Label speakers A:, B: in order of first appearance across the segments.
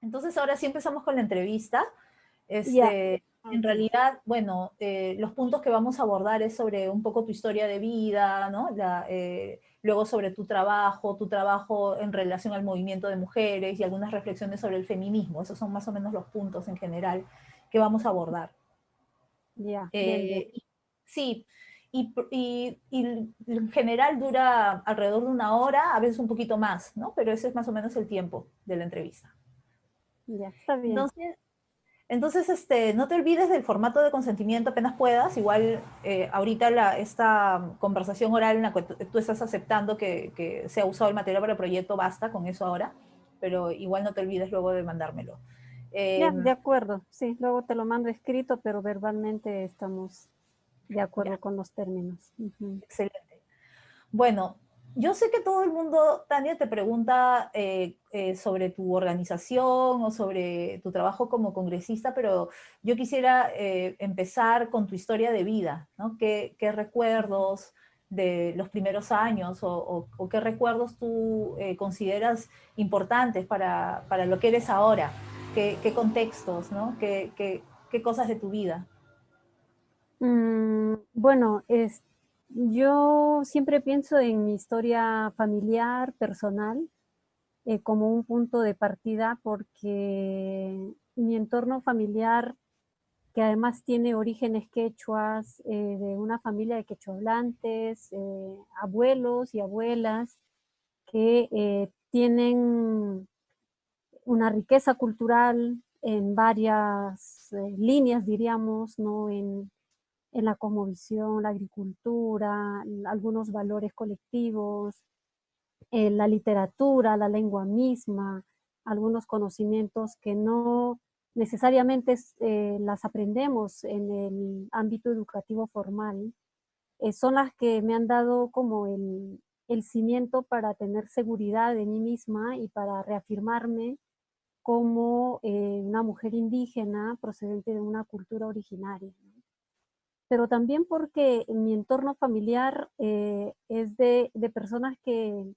A: Entonces ahora sí empezamos con la entrevista.
B: Ya,
A: En
B: ok.
A: realidad, bueno, los puntos que vamos a abordar es sobre un poco tu historia de vida, ¿no? Luego sobre tu trabajo en relación al movimiento de mujeres y algunas reflexiones sobre el feminismo. Esos son más o menos los puntos en general que vamos a abordar.
B: Ya, bien, bien.
A: Eh, sí, y en general dura alrededor de una hora, a veces un poquito más, ¿no? Pero ese es más o menos el tiempo de la entrevista.
B: Ya, está bien.
A: Entonces, no te olvides del formato de consentimiento apenas puedas. Igual ahorita esta conversación oral en la que tú estás aceptando que se ha usado el material para el proyecto, basta con eso ahora, pero igual no te olvides luego de mandármelo. Eh,
B: Ya, de acuerdo. Sí, luego te lo mando escrito, pero verbalmente estamos de
A: ya,
B: acuerdo con los términos. Ujú.
A: excelente. Bueno, yo sé que todo el mundo, Tania, te pregunta sobre tu organización o sobre tu trabajo como congresista, pero yo quisiera empezar con tu historia de vida, ¿no? ¿Qué recuerdos de los primeros años o qué recuerdos tú consideras importantes para lo que eres ahora? ¿Qué contextos, ¿no? ¿Qué cosas de tu vida?
B: Bueno, yo siempre pienso en mi historia familiar, personal, como un punto de partida, porque mi entorno familiar, que además tiene orígenes quechuas, de una familia de quechohablantes, abuelos y abuelas que tienen una riqueza cultural en varias líneas, diríamos, ¿no? En la cosmovisión, la agricultura, algunos valores colectivos, la literatura, la lengua misma, algunos conocimientos que no necesariamente las aprendemos en el ámbito educativo formal, son las que me han dado como el cimiento para tener seguridad de mí misma y para reafirmarme como una mujer indígena procedente de una cultura originaria, ¿no? Pero también porque mi entorno familiar es de personas que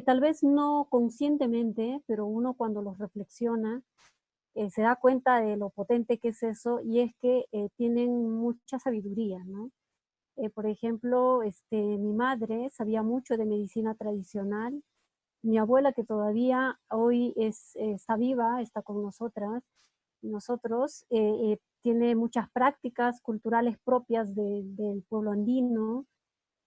B: tal vez no conscientemente, pero uno cuando los reflexiona, se da cuenta de lo potente que es eso, y es que tienen mucha sabiduría, ¿no? Por ejemplo, mi madre sabía mucho de medicina tradicional, mi abuela, que todavía hoy está viva, está con nosotros, tiene muchas prácticas culturales propias del pueblo andino,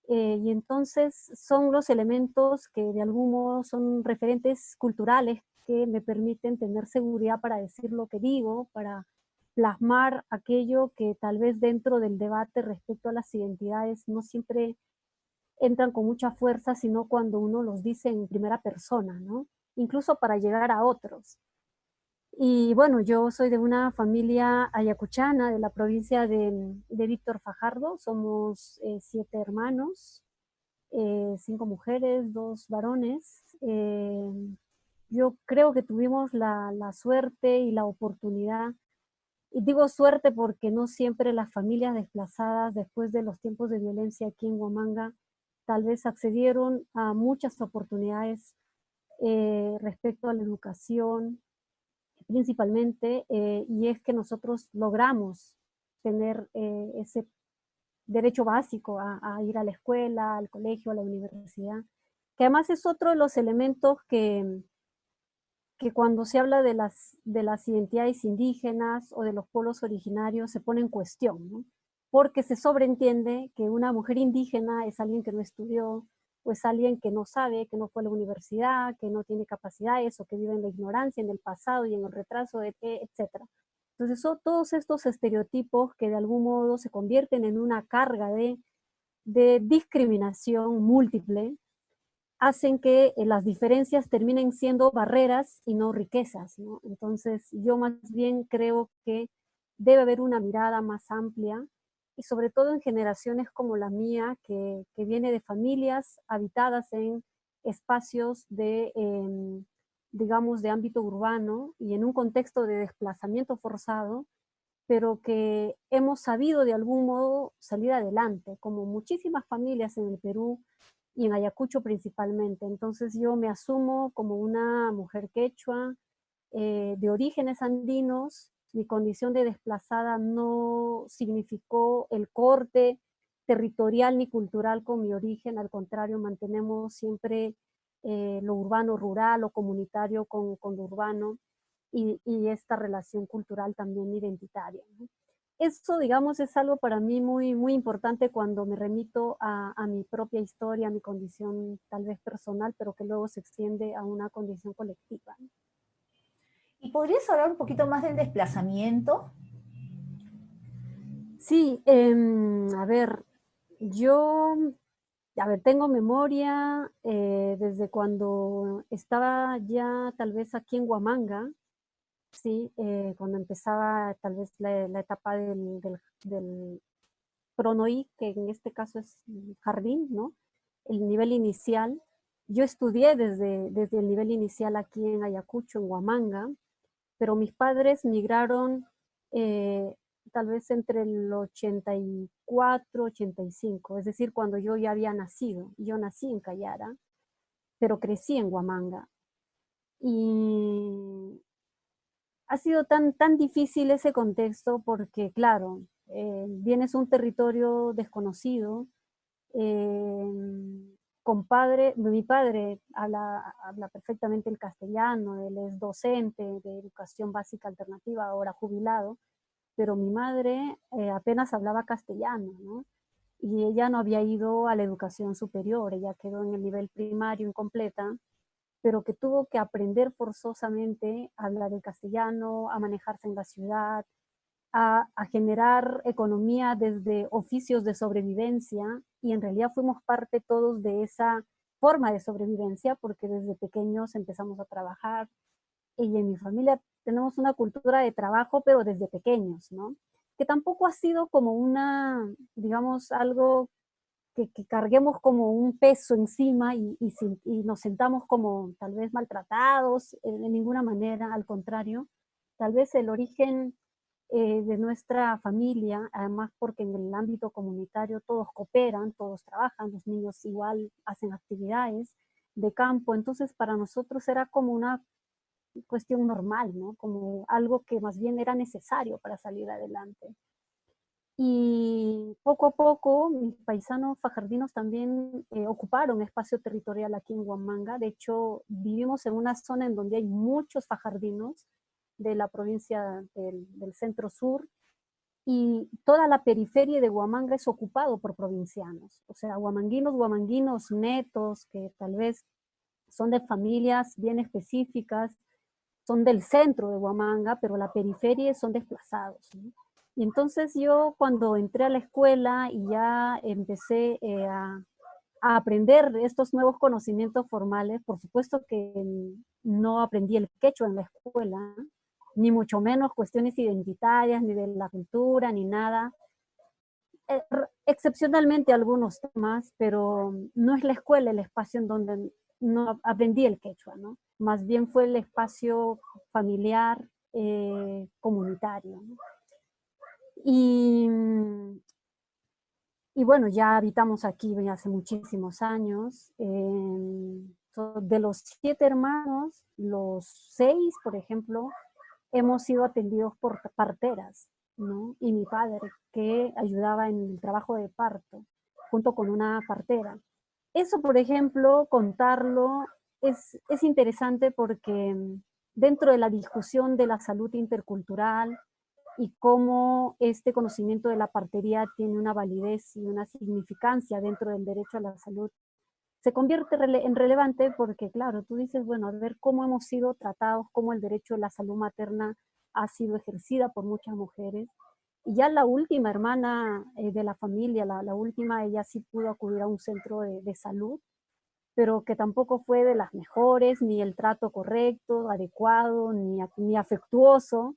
B: y entonces son los elementos que de algún modo son referentes culturales que me permiten tener seguridad para decir lo que digo, para plasmar aquello que tal vez dentro del debate respecto a las identidades no siempre entran con mucha fuerza, sino cuando uno los dice en primera persona, ¿no? Incluso para llegar a otros. Y bueno, yo soy de una familia ayacuchana de la provincia de Víctor Fajardo, somos 7 hermanos, 5 mujeres, 2 varones. Yo creo que tuvimos la suerte y la oportunidad, y digo suerte porque no siempre las familias desplazadas después de los tiempos de violencia aquí en Huamanga tal vez accedieron a muchas oportunidades respecto a la educación, principalmente, y es que nosotros logramos tener ese derecho básico a ir a la escuela, al colegio, a la universidad, que además es otro de los elementos que cuando se habla de las identidades indígenas o de los pueblos originarios se pone en cuestión, ¿no? Porque se sobreentiende que una mujer indígena es alguien que no estudió, o es alguien que no sabe, que no fue a la universidad, que no tiene capacidades o que vive en la ignorancia, en el pasado y en el retraso, etcétera. Entonces son todos estos estereotipos que de algún modo se convierten en una carga de discriminación múltiple, hacen que las diferencias terminen siendo barreras y no riquezas, ¿no? Entonces, yo más bien creo que debe haber una mirada más amplia y sobre todo en generaciones como la mía, que viene de familias habitadas en espacios digamos, de ámbito urbano y en un contexto de desplazamiento forzado, pero que hemos sabido de algún modo salir adelante, como muchísimas familias en el Perú y en Ayacucho principalmente. Entonces yo me asumo como una mujer quechua, de orígenes andinos. Mi condición de desplazada no significó el corte territorial ni cultural con mi origen, al contrario, mantenemos siempre lo urbano rural o comunitario con lo urbano y esta relación cultural también identitaria, ¿no? Eso, digamos, es algo para mí muy, muy importante cuando me remito a mi propia historia, a mi condición tal vez personal, pero que luego se extiende a una condición colectiva, ¿no?
A: ¿Y podrías hablar un poquito más del desplazamiento?
B: Sí, a ver, yo, a ver, tengo memoria desde cuando estaba ya tal vez aquí en Huamanga, sí, cuando empezaba tal vez la etapa del Pronoí, que en este caso es jardín, ¿no? El nivel inicial. Yo estudié desde el nivel inicial aquí en Ayacucho, en Huamanga, pero mis padres migraron eh, tal vez entre el 84, 85, es decir, cuando yo ya había nacido. Yo nací en Cayara, pero crecí en Huamanga. Y ha sido tan difícil ese contexto porque, claro, vienes a un territorio desconocido, eh, mi padre habla perfectamente el castellano, él es docente de educación básica alternativa, ahora jubilado, pero mi madre apenas hablaba castellano, ¿no? Y ella no había ido a la educación superior, ella quedó en el nivel primario incompleta, pero que tuvo que aprender forzosamente a hablar el castellano, a manejarse en la ciudad, a generar economía desde oficios de sobrevivencia, y en realidad fuimos parte todos de esa forma de sobrevivencia porque desde pequeños empezamos a trabajar y en mi familia tenemos una cultura de trabajo, pero desde pequeños, ¿no? Que tampoco ha sido como una, digamos, algo que carguemos como un peso encima y nos sentamos como tal vez maltratados de ninguna manera, al contrario, tal vez el origen de nuestra familia, además porque en el ámbito comunitario todos cooperan, todos trabajan, los niños igual hacen actividades de campo, entonces para nosotros era como una cuestión normal, ¿no? Como algo que más bien era necesario para salir adelante. Y poco a poco mis paisanos fajardinos también ocuparon espacio territorial aquí en Huamanga. De hecho, vivimos en una zona en donde hay muchos fajardinos de la provincia del centro sur, y toda la periferia de Huamanga es ocupado por provincianos. O sea, huamanguinos netos, que tal vez son de familias bien específicas, son del centro de Huamanga, pero la periferia son desplazados, ¿no? Y entonces yo cuando entré a la escuela y ya empecé a aprender estos nuevos conocimientos formales, por supuesto que no aprendí el quechua en la escuela, ni mucho menos cuestiones identitarias, ni de la cultura, ni nada. Excepcionalmente algunos temas, pero no es la escuela el espacio en donde no aprendí el quechua, ¿no? Más bien fue el espacio familiar, comunitario, ¿no? Y, y bueno, ya habitamos aquí hace muchísimos años. De los 7 hermanos, los 6, por ejemplo, hemos sido atendidos por parteras, ¿no? Y mi padre, que ayudaba en el trabajo de parto, junto con una partera. Eso, por ejemplo, contarlo es interesante porque dentro de la discusión de la salud intercultural y cómo este conocimiento de la partería tiene una validez y una significancia dentro del derecho a la salud, se convierte en relevante porque, claro, tú dices, bueno, a ver cómo hemos sido tratados, cómo el derecho a la salud materna ha sido ejercida por muchas mujeres. Y ya la última hermana de la familia, la última, ella sí pudo acudir a un centro de salud, pero que tampoco fue de las mejores, ni el trato correcto, adecuado, ni afectuoso.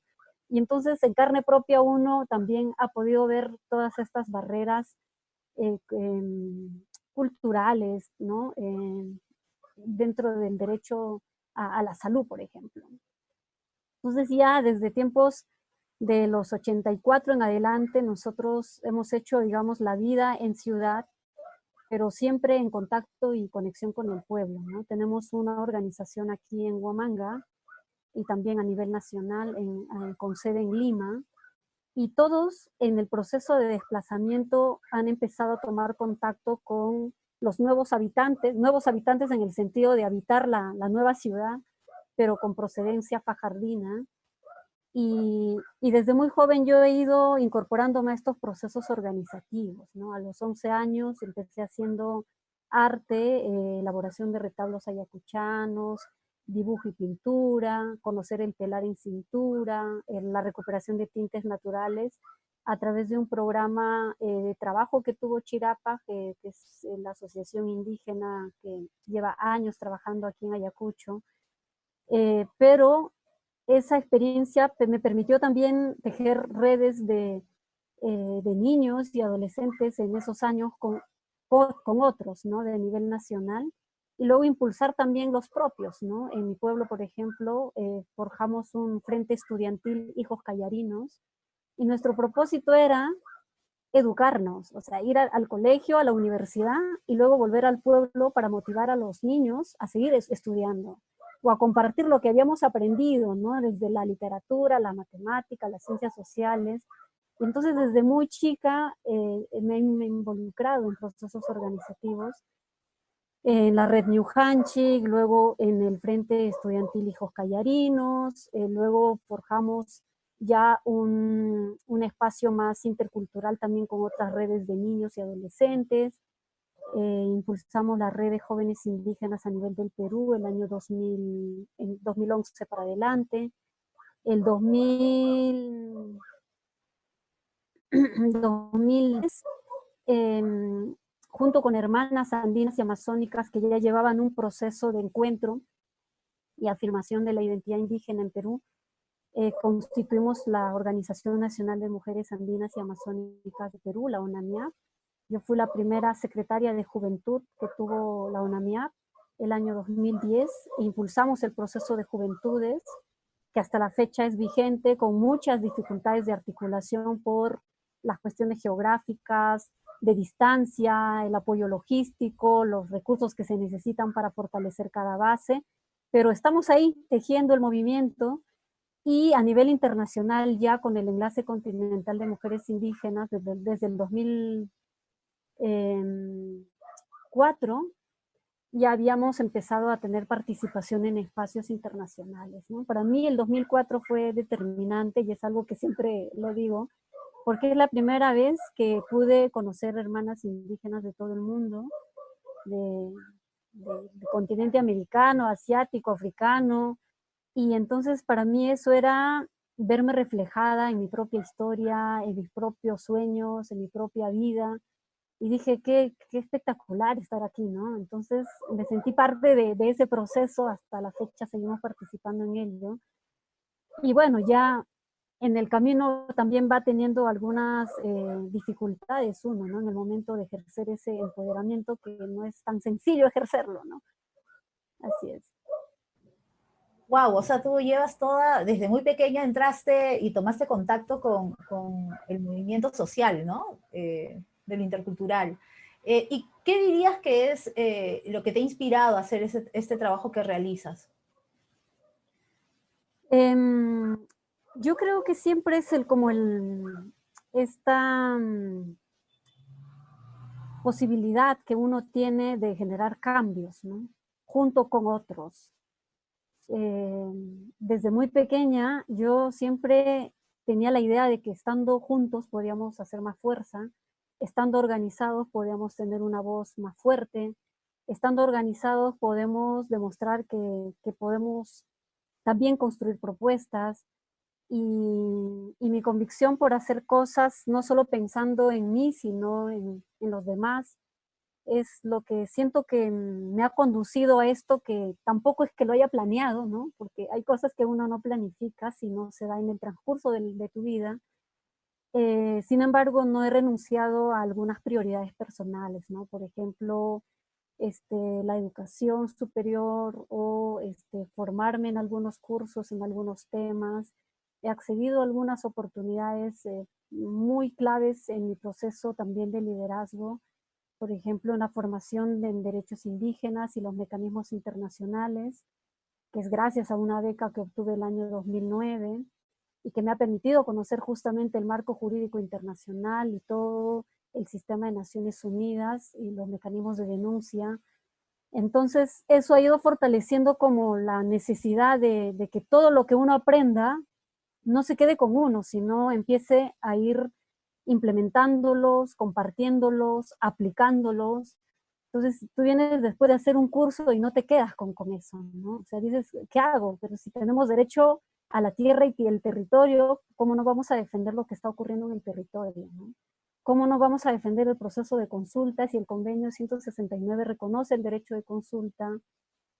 B: Y entonces en carne propia uno también ha podido ver todas estas barreras eh, eh, culturales, ¿no? Dentro del derecho a la salud, por ejemplo. Entonces ya desde tiempos de los 84 en adelante, nosotros hemos hecho, digamos, la vida en ciudad, pero siempre en contacto y conexión con el pueblo, ¿no? Tenemos una organización aquí en Huamanga y también a nivel nacional con sede en Lima. Y todos en el proceso de desplazamiento han empezado a tomar contacto con los nuevos habitantes en el sentido de habitar la nueva ciudad, pero con procedencia fajardina. Y desde muy joven yo he ido incorporándome a estos procesos organizativos, ¿no? A los 11 años empecé haciendo arte, elaboración de retablos ayacuchanos, dibujo y pintura, conocer el telar en cintura, la recuperación de tintes naturales a través de un programa de trabajo que tuvo Chirapa, que es la asociación indígena que lleva años trabajando aquí en Ayacucho. Pero esa experiencia me permitió también tejer redes de niños y adolescentes en esos años con otros, ¿no? De nivel nacional, y luego impulsar también los propios, ¿no? En mi pueblo, por ejemplo, forjamos un frente estudiantil Hijos Callarinos, y nuestro propósito era educarnos, o sea, ir al colegio, a la universidad, y luego volver al pueblo para motivar a los niños a seguir estudiando, o a compartir lo que habíamos aprendido, ¿no? Desde la literatura, la matemática, las ciencias sociales. Entonces, desde muy chica me he involucrado en procesos organizativos, en la red New Hanchik, luego en el Frente Estudiantil Hijos Callarinos, luego forjamos ya un espacio más intercultural también con otras redes de niños y adolescentes. Impulsamos la red de jóvenes indígenas a nivel del Perú el año 2000, en 2011 para adelante. El 2010, junto con hermanas andinas y amazónicas que ya llevaban un proceso de encuentro y afirmación de la identidad indígena en Perú, constituimos la Organización Nacional de Mujeres Andinas y Amazónicas de Perú, la ONAMIAP. Yo fui la primera secretaria de Juventud que tuvo la ONAMIAP el año 2010. Impulsamos el proceso de juventudes, que hasta la fecha es vigente, con muchas dificultades de articulación por las cuestiones geográficas, de distancia, el apoyo logístico, los recursos que se necesitan para fortalecer cada base, pero estamos ahí tejiendo el movimiento. Y a nivel internacional, ya con el Enlace Continental de Mujeres Indígenas, desde el 2004, ya habíamos empezado a tener participación en espacios internacionales, ¿no? Para mí el 2004 fue determinante, y es algo que siempre lo digo, porque es la primera vez que pude conocer hermanas indígenas de todo el mundo, del continente americano, asiático, africano, y entonces para mí eso era verme reflejada en mi propia historia, en mis propios sueños, en mi propia vida, y dije, qué espectacular estar aquí, ¿no? Entonces me sentí parte de ese proceso, hasta la fecha seguimos participando en ello. Y bueno, ya en el camino también va teniendo algunas dificultades uno, ¿no? En el momento de ejercer ese empoderamiento, que no es tan sencillo ejercerlo, ¿no? Así es.
A: Wow, o sea, tú llevas toda, desde muy pequeña entraste y tomaste contacto con el movimiento social, ¿no? De lo intercultural. ¿Y qué dirías que es lo que te ha inspirado a hacer este trabajo que realizas?
B: Yo creo que siempre es esta posibilidad que uno tiene de generar cambios, ¿no? Junto con otros. Desde muy pequeña yo siempre tenía la idea de que estando juntos podíamos hacer más fuerza, estando organizados podíamos tener una voz más fuerte, estando organizados podemos demostrar que podemos también construir propuestas, y mi convicción por hacer cosas no solo pensando en mí, sino en los demás, es lo que siento que me ha conducido a esto, que tampoco es que lo haya planeado, ¿no? Porque hay cosas que uno no planifica, sino se da en el transcurso de tu vida. Sin embargo, no he renunciado a algunas prioridades personales, ¿no? Por ejemplo, la educación superior, o formarme en algunos cursos, en algunos temas. He accedido a algunas oportunidades muy claves en mi proceso también de liderazgo, por ejemplo, en la formación en derechos indígenas y los mecanismos internacionales. que es gracias a una beca que obtuve el año 2009 y que me ha permitido conocer justamente el marco jurídico internacional y todo el sistema de Naciones Unidas y los mecanismos de denuncia. Entonces, eso ha ido fortaleciendo como la necesidad de que todo lo que uno aprenda no se quede con uno, sino empiece a ir implementándolos, compartiéndolos, aplicándolos. Entonces, tú vienes después de hacer un curso y no te quedas con eso, ¿no? O sea, dices, ¿qué hago? Pero si tenemos derecho a la tierra y el territorio, ¿cómo no vamos a defender lo que está ocurriendo en el territorio, ¿no? ¿Cómo no vamos a defender el proceso de consulta si el convenio 169 reconoce el derecho de consulta?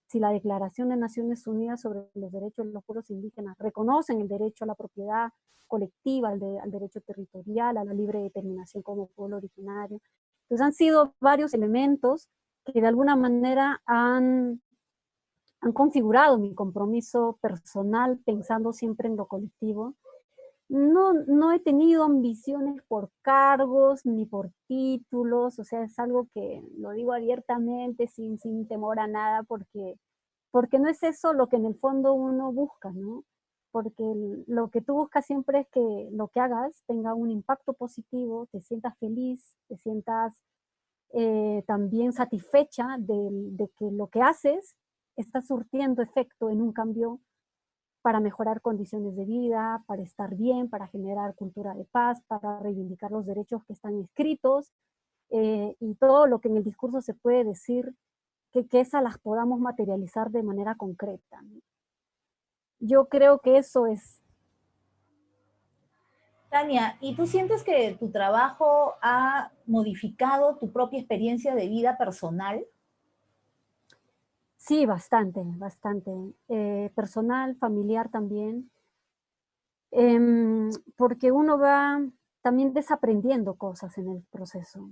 B: Si la Declaración de Naciones Unidas sobre los Derechos de los Pueblos Indígenas reconocen el derecho a la propiedad colectiva, al derecho territorial, a la libre determinación como pueblo originario. Entonces han sido varios elementos que de alguna manera han configurado mi compromiso personal pensando siempre en lo colectivo. No he tenido ambiciones por cargos ni por títulos, o sea, es algo que lo digo abiertamente, sin temor a nada, porque no es eso lo que en el fondo uno busca, ¿no? Porque lo que tú buscas siempre es que lo que hagas tenga un impacto positivo, te sientas feliz, te sientas también satisfecha de que lo que haces está surtiendo efecto en un cambio para mejorar condiciones de vida, para estar bien, para generar cultura de paz, para reivindicar los derechos que están escritos, y todo lo que en el discurso se puede decir, que esas las podamos materializar de manera concreta, ¿no? Yo creo que eso es.
A: Tania, ¿y tú sientes que tu trabajo ha modificado tu propia experiencia de vida personal?
B: Sí, bastante, bastante. Personal, familiar también. Porque uno va también desaprendiendo cosas en el proceso.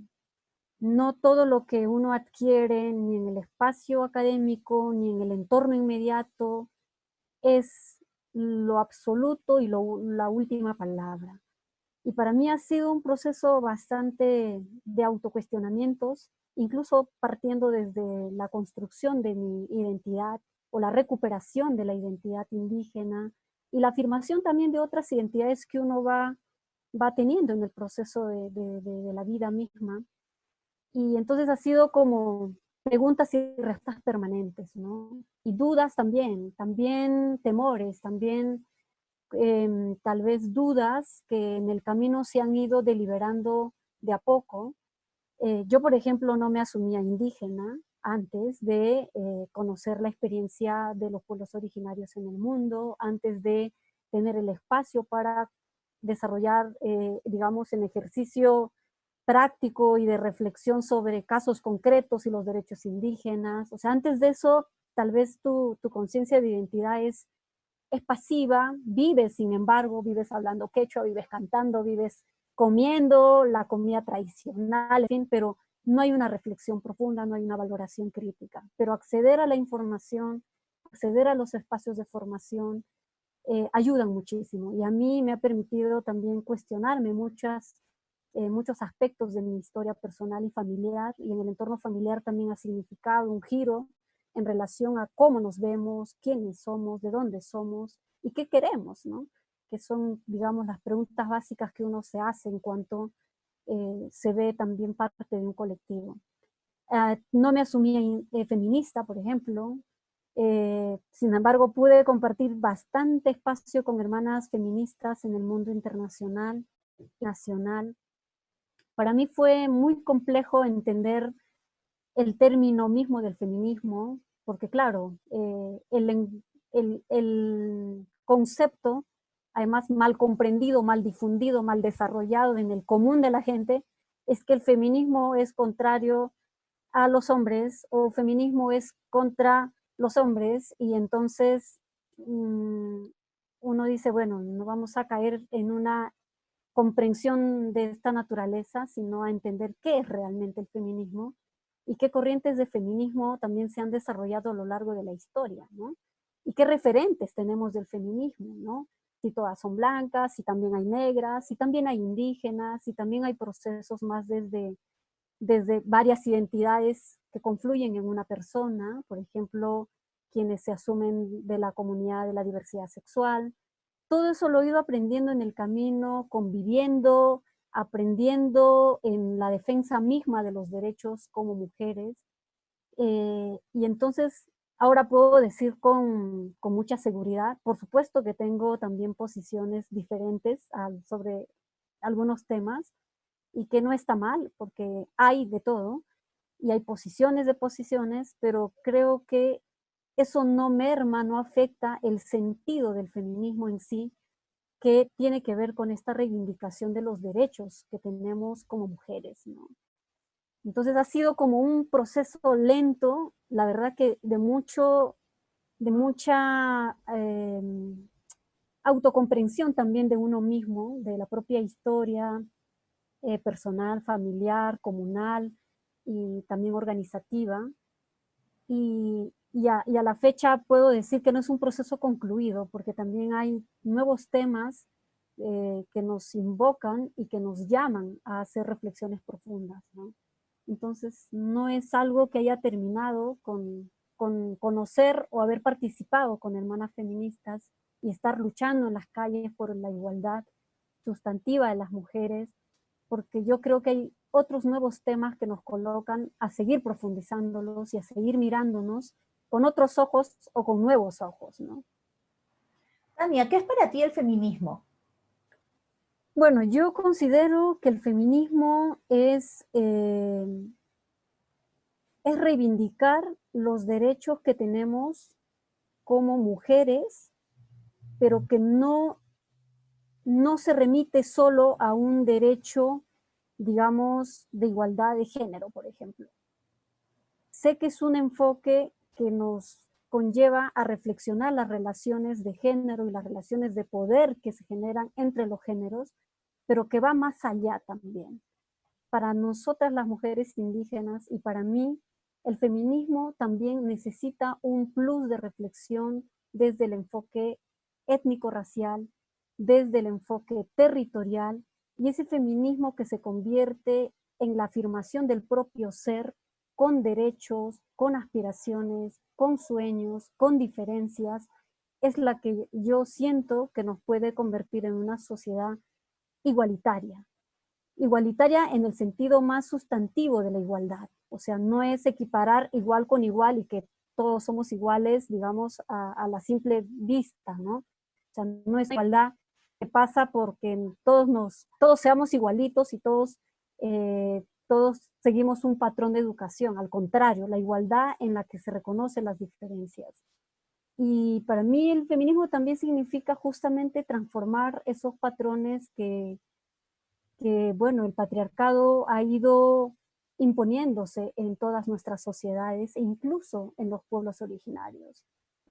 B: No todo lo que uno adquiere ni en el espacio académico ni en el entorno inmediato es lo absoluto y la última palabra. Y para mí ha sido un proceso bastante de autocuestionamientos, incluso partiendo desde la construcción de mi identidad o la recuperación de la identidad indígena y la afirmación también de otras identidades que uno va teniendo en el proceso de la vida misma. Y entonces ha sido como preguntas y respuestas permanentes, ¿no? Y dudas también temores, también tal vez dudas que en el camino se han ido deliberando de a poco. Yo, por ejemplo, no me asumía indígena antes de conocer la experiencia de los pueblos originarios en el mundo, antes de tener el espacio para desarrollar, digamos, el ejercicio práctico y de reflexión sobre casos concretos y los derechos indígenas. O sea, antes de eso, tal vez tu conciencia de identidad es pasiva, vives, sin embargo, vives hablando quechua, vives cantando, vives comiendo la comida tradicional, en fin, pero no hay una reflexión profunda, no hay una valoración crítica. Pero acceder a la información, acceder a los espacios de formación, ayudan muchísimo. Y a mí me ha permitido también cuestionarme muchos aspectos de mi historia personal y familiar, y en el entorno familiar también ha significado un giro en relación a cómo nos vemos, quiénes somos, de dónde somos y qué queremos, ¿no? Que son, digamos, las preguntas básicas que uno se hace en cuanto se ve también parte de un colectivo. No me asumí feminista, por ejemplo. Sin embargo, pude compartir bastante espacio con hermanas feministas en el mundo internacional, nacional. Para mí fue muy complejo entender el término mismo del feminismo, porque claro, el concepto, además mal comprendido, mal difundido, mal desarrollado en el común de la gente, es que el feminismo es contrario a los hombres o feminismo es contra los hombres y entonces uno dice, bueno, no vamos a caer en una comprensión de esta naturaleza, sino a entender qué es realmente el feminismo y qué corrientes de feminismo también se han desarrollado a lo largo de la historia, ¿no? Y qué referentes tenemos del feminismo, ¿no? Si todas son blancas, si también hay negras, si también hay indígenas, si también hay procesos más desde varias identidades que confluyen en una persona, por ejemplo, quienes se asumen de la comunidad de la diversidad sexual. Todo eso lo he ido aprendiendo en el camino, conviviendo, aprendiendo en la defensa misma de los derechos como mujeres. Y entonces ahora puedo decir con mucha seguridad, por supuesto que tengo también posiciones diferentes sobre algunos temas y que no está mal, porque hay de todo y hay posiciones de posiciones, pero creo que eso no merma, no afecta el sentido del feminismo en sí, que tiene que ver con esta reivindicación de los derechos que tenemos como mujeres, ¿no? Entonces ha sido como un proceso lento, la verdad que de mucha autocomprensión también de uno mismo, de la propia historia personal, familiar, comunal y también organizativa. Y a la fecha puedo decir que no es un proceso concluido, porque también hay nuevos temas que nos invocan y que nos llaman a hacer reflexiones profundas, ¿no? Entonces, no es algo que haya terminado con conocer o haber participado con hermanas feministas y estar luchando en las calles por la igualdad sustantiva de las mujeres, porque yo creo que hay otros nuevos temas que nos colocan a seguir profundizándolos y a seguir mirándonos con otros ojos o con nuevos ojos, ¿no?
A: Tania, ¿qué es para ti el feminismo?
B: Bueno, yo considero que el feminismo es reivindicar los derechos que tenemos como mujeres, pero que no se remite solo a un derecho, digamos, de igualdad de género, por ejemplo. Sé que es un enfoque que nos conlleva a reflexionar las relaciones de género y las relaciones de poder que se generan entre los géneros, pero que va más allá también. Para nosotras las mujeres indígenas y para mí, el feminismo también necesita un plus de reflexión desde el enfoque étnico-racial, desde el enfoque territorial, y ese feminismo que se convierte en la afirmación del propio ser, con derechos, con aspiraciones, con sueños, con diferencias, es la que yo siento que nos puede convertir en una sociedad igualitaria. Igualitaria en el sentido más sustantivo de la igualdad. O sea, no es equiparar igual con igual y que todos somos iguales, digamos, a la simple vista, ¿no? O sea, no es igualdad que pasa porque todos seamos igualitos y todos seguimos un patrón de educación. Al contrario, la igualdad en la que se reconocen las diferencias. Y para mí el feminismo también significa justamente transformar esos patrones bueno, el patriarcado ha ido imponiéndose en todas nuestras sociedades e incluso en los pueblos originarios.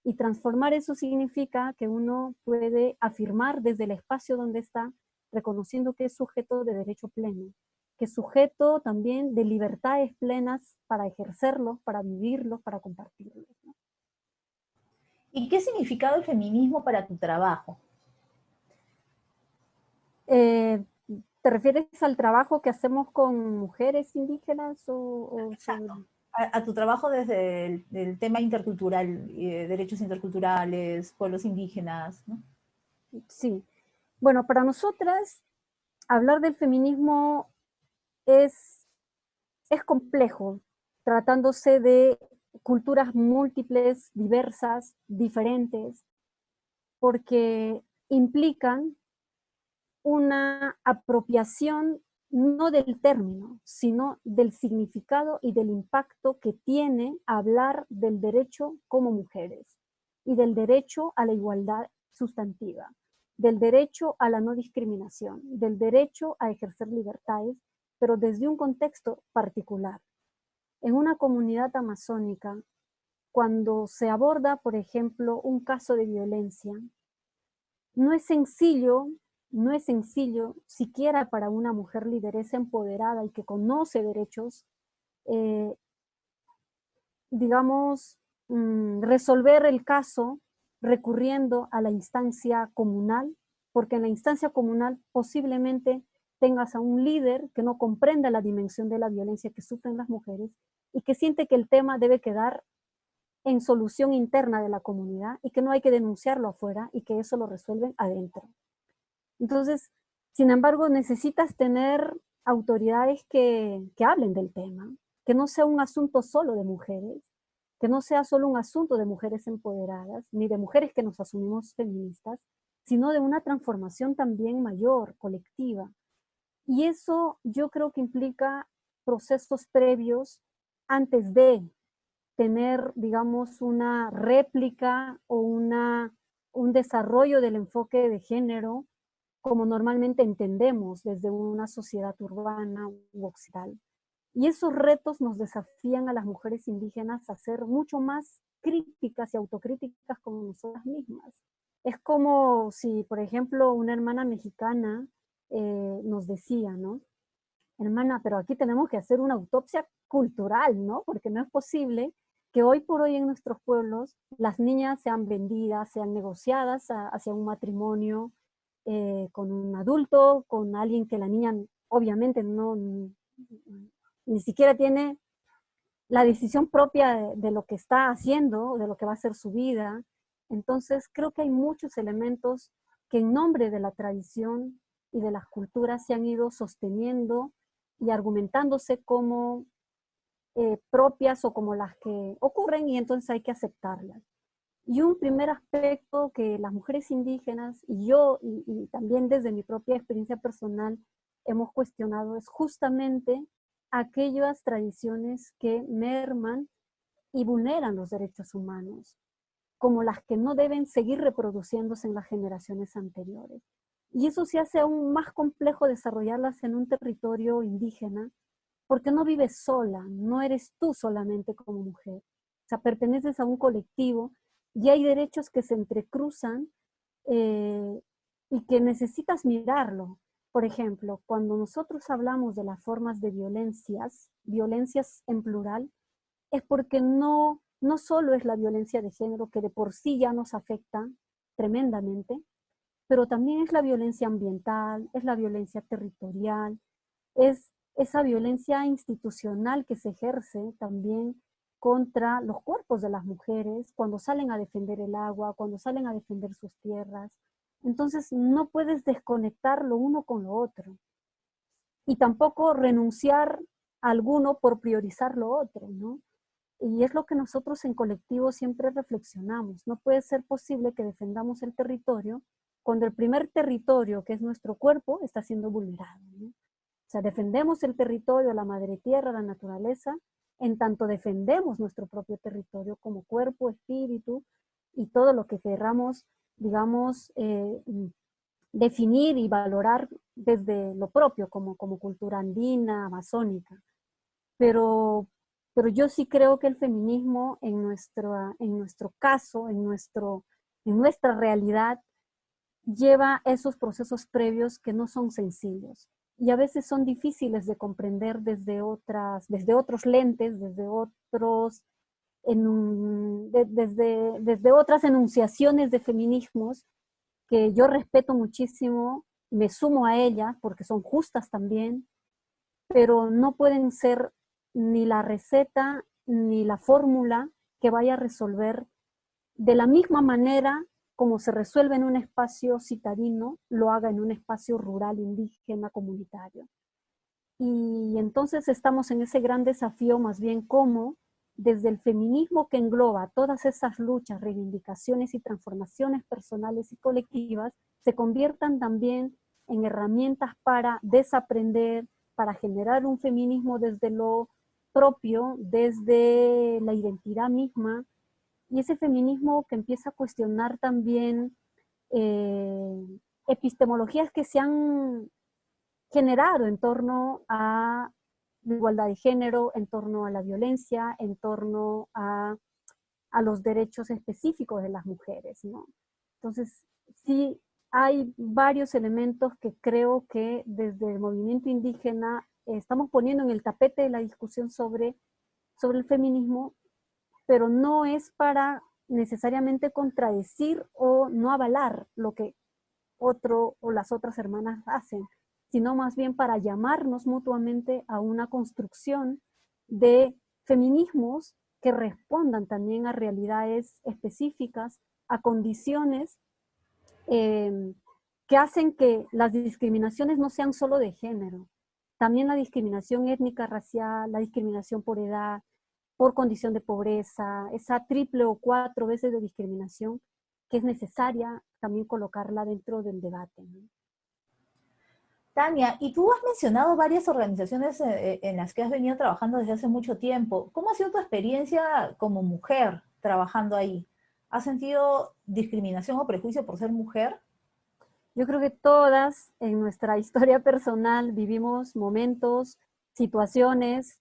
B: Y transformar eso significa que uno puede afirmar desde el espacio donde está, reconociendo que es sujeto de derecho pleno, que es sujeto también de libertades plenas para ejercerlos, para vivirlos, para compartirlos, ¿no?
A: ¿Y qué significado el feminismo para tu trabajo?
B: ¿Te refieres al trabajo que hacemos con mujeres indígenas
A: Exacto. A tu trabajo desde el tema intercultural, derechos interculturales, pueblos indígenas, ¿no?
B: Sí. Bueno, para nosotras hablar del feminismo es, es complejo, tratándose de culturas múltiples, diversas, diferentes, porque implican una apropiación no del término, sino del significado y del impacto que tiene hablar del derecho como mujeres y del derecho a la igualdad sustantiva, del derecho a la no discriminación, del derecho a ejercer libertades, pero desde un contexto particular. En una comunidad amazónica, cuando se aborda, por ejemplo, un caso de violencia, no es sencillo, no es sencillo, siquiera para una mujer lideresa empoderada y que conoce derechos, eh, digamos, resolver el caso recurriendo a la instancia comunal, porque en la instancia comunal posiblemente tengas a un líder que no comprenda la dimensión de la violencia que sufren las mujeres y que siente que el tema debe quedar en solución interna de la comunidad y que no hay que denunciarlo afuera y que eso lo resuelven adentro. Entonces, sin embargo, necesitas tener autoridades que hablen del tema, que no sea un asunto solo de mujeres, que no sea solo un asunto de mujeres empoderadas, ni de mujeres que nos asumimos feministas, sino de una transformación también mayor, colectiva. Y eso yo creo que implica procesos previos antes de tener, digamos, una réplica o un desarrollo del enfoque de género como normalmente entendemos desde una sociedad urbana u occidental. Y esos retos nos desafían a las mujeres indígenas a ser mucho más críticas y autocríticas con nosotras mismas. Es como si, por ejemplo, una hermana mexicana nos decía, ¿no? Hermana, pero aquí tenemos que hacer una autopsia cultural, ¿no? Porque no es posible que hoy por hoy en nuestros pueblos las niñas sean vendidas, sean negociadas hacia un matrimonio con un adulto, con alguien que la niña obviamente no, ni siquiera tiene la decisión propia de lo que está haciendo, de lo que va a ser su vida. Entonces creo que hay muchos elementos que en nombre de la tradición y de las culturas se han ido sosteniendo y argumentándose como propias o como las que ocurren y entonces hay que aceptarlas. Y un primer aspecto que las mujeres indígenas y yo, y también desde mi propia experiencia personal, hemos cuestionado es justamente aquellas tradiciones que merman y vulneran los derechos humanos, como las que no deben seguir reproduciéndose en las generaciones anteriores. Y eso se hace aún más complejo desarrollarlas en un territorio indígena, porque no vives sola, no eres tú solamente como mujer. O sea, perteneces a un colectivo y hay derechos que se entrecruzan y que necesitas mirarlo. Por ejemplo, cuando nosotros hablamos de las formas de violencias en plural, es porque no solo es la violencia de género que de por sí ya nos afecta tremendamente, pero también es la violencia ambiental, es la violencia territorial, es esa violencia institucional que se ejerce también contra los cuerpos de las mujeres cuando salen a defender el agua, cuando salen a defender sus tierras. Entonces no puedes desconectar lo uno con lo otro y tampoco renunciar a alguno por priorizar lo otro, ¿no? Y es lo que nosotros en colectivo siempre reflexionamos. No puede ser posible que defendamos el territorio cuando el primer territorio, que es nuestro cuerpo, está siendo vulnerado, ¿no? O sea, defendemos el territorio, la madre tierra, la naturaleza, en tanto defendemos nuestro propio territorio como cuerpo, espíritu y todo lo que querramos, digamos, definir y valorar desde lo propio como cultura andina, amazónica. Pero, pero yo sí creo que el feminismo en nuestro caso, en nuestra realidad, lleva esos procesos previos que no son sencillos y a veces son difíciles de comprender desde otros lentes, desde otras enunciaciones de feminismos que yo respeto muchísimo, me sumo a ellas porque son justas también, pero no pueden ser ni la receta ni la fórmula que vaya a resolver de la misma manera como se resuelve en un espacio citadino, lo haga en un espacio rural, indígena, comunitario. Y entonces estamos en ese gran desafío más bien como desde el feminismo que engloba todas esas luchas, reivindicaciones y transformaciones personales y colectivas, se conviertan también en herramientas para desaprender, para generar un feminismo desde lo propio, desde la identidad misma, y ese feminismo que empieza a cuestionar también eh, epistemologías que se han generado en torno a la igualdad de género, en torno a la violencia, en torno a los derechos específicos de las mujeres, ¿no? Entonces, sí hay varios elementos que creo que desde el movimiento indígena estamos poniendo en el tapete de la discusión sobre el feminismo, pero no es para necesariamente contradecir o no avalar lo que otro o las otras hermanas hacen, sino más bien para llamarnos mutuamente a una construcción de feminismos que respondan también a realidades específicas, a condiciones que hacen que las discriminaciones no sean solo de género. También la discriminación étnica, racial, la discriminación por edad, por condición de pobreza, esa triple o 4 veces de discriminación que es necesaria también colocarla dentro del debate, ¿no?
A: Tania, y tú has mencionado varias organizaciones en las que has venido trabajando desde hace mucho tiempo. ¿Cómo ha sido tu experiencia como mujer trabajando ahí? ¿Has sentido discriminación o prejuicio por ser mujer?
B: Yo creo que todas en nuestra historia personal vivimos momentos, situaciones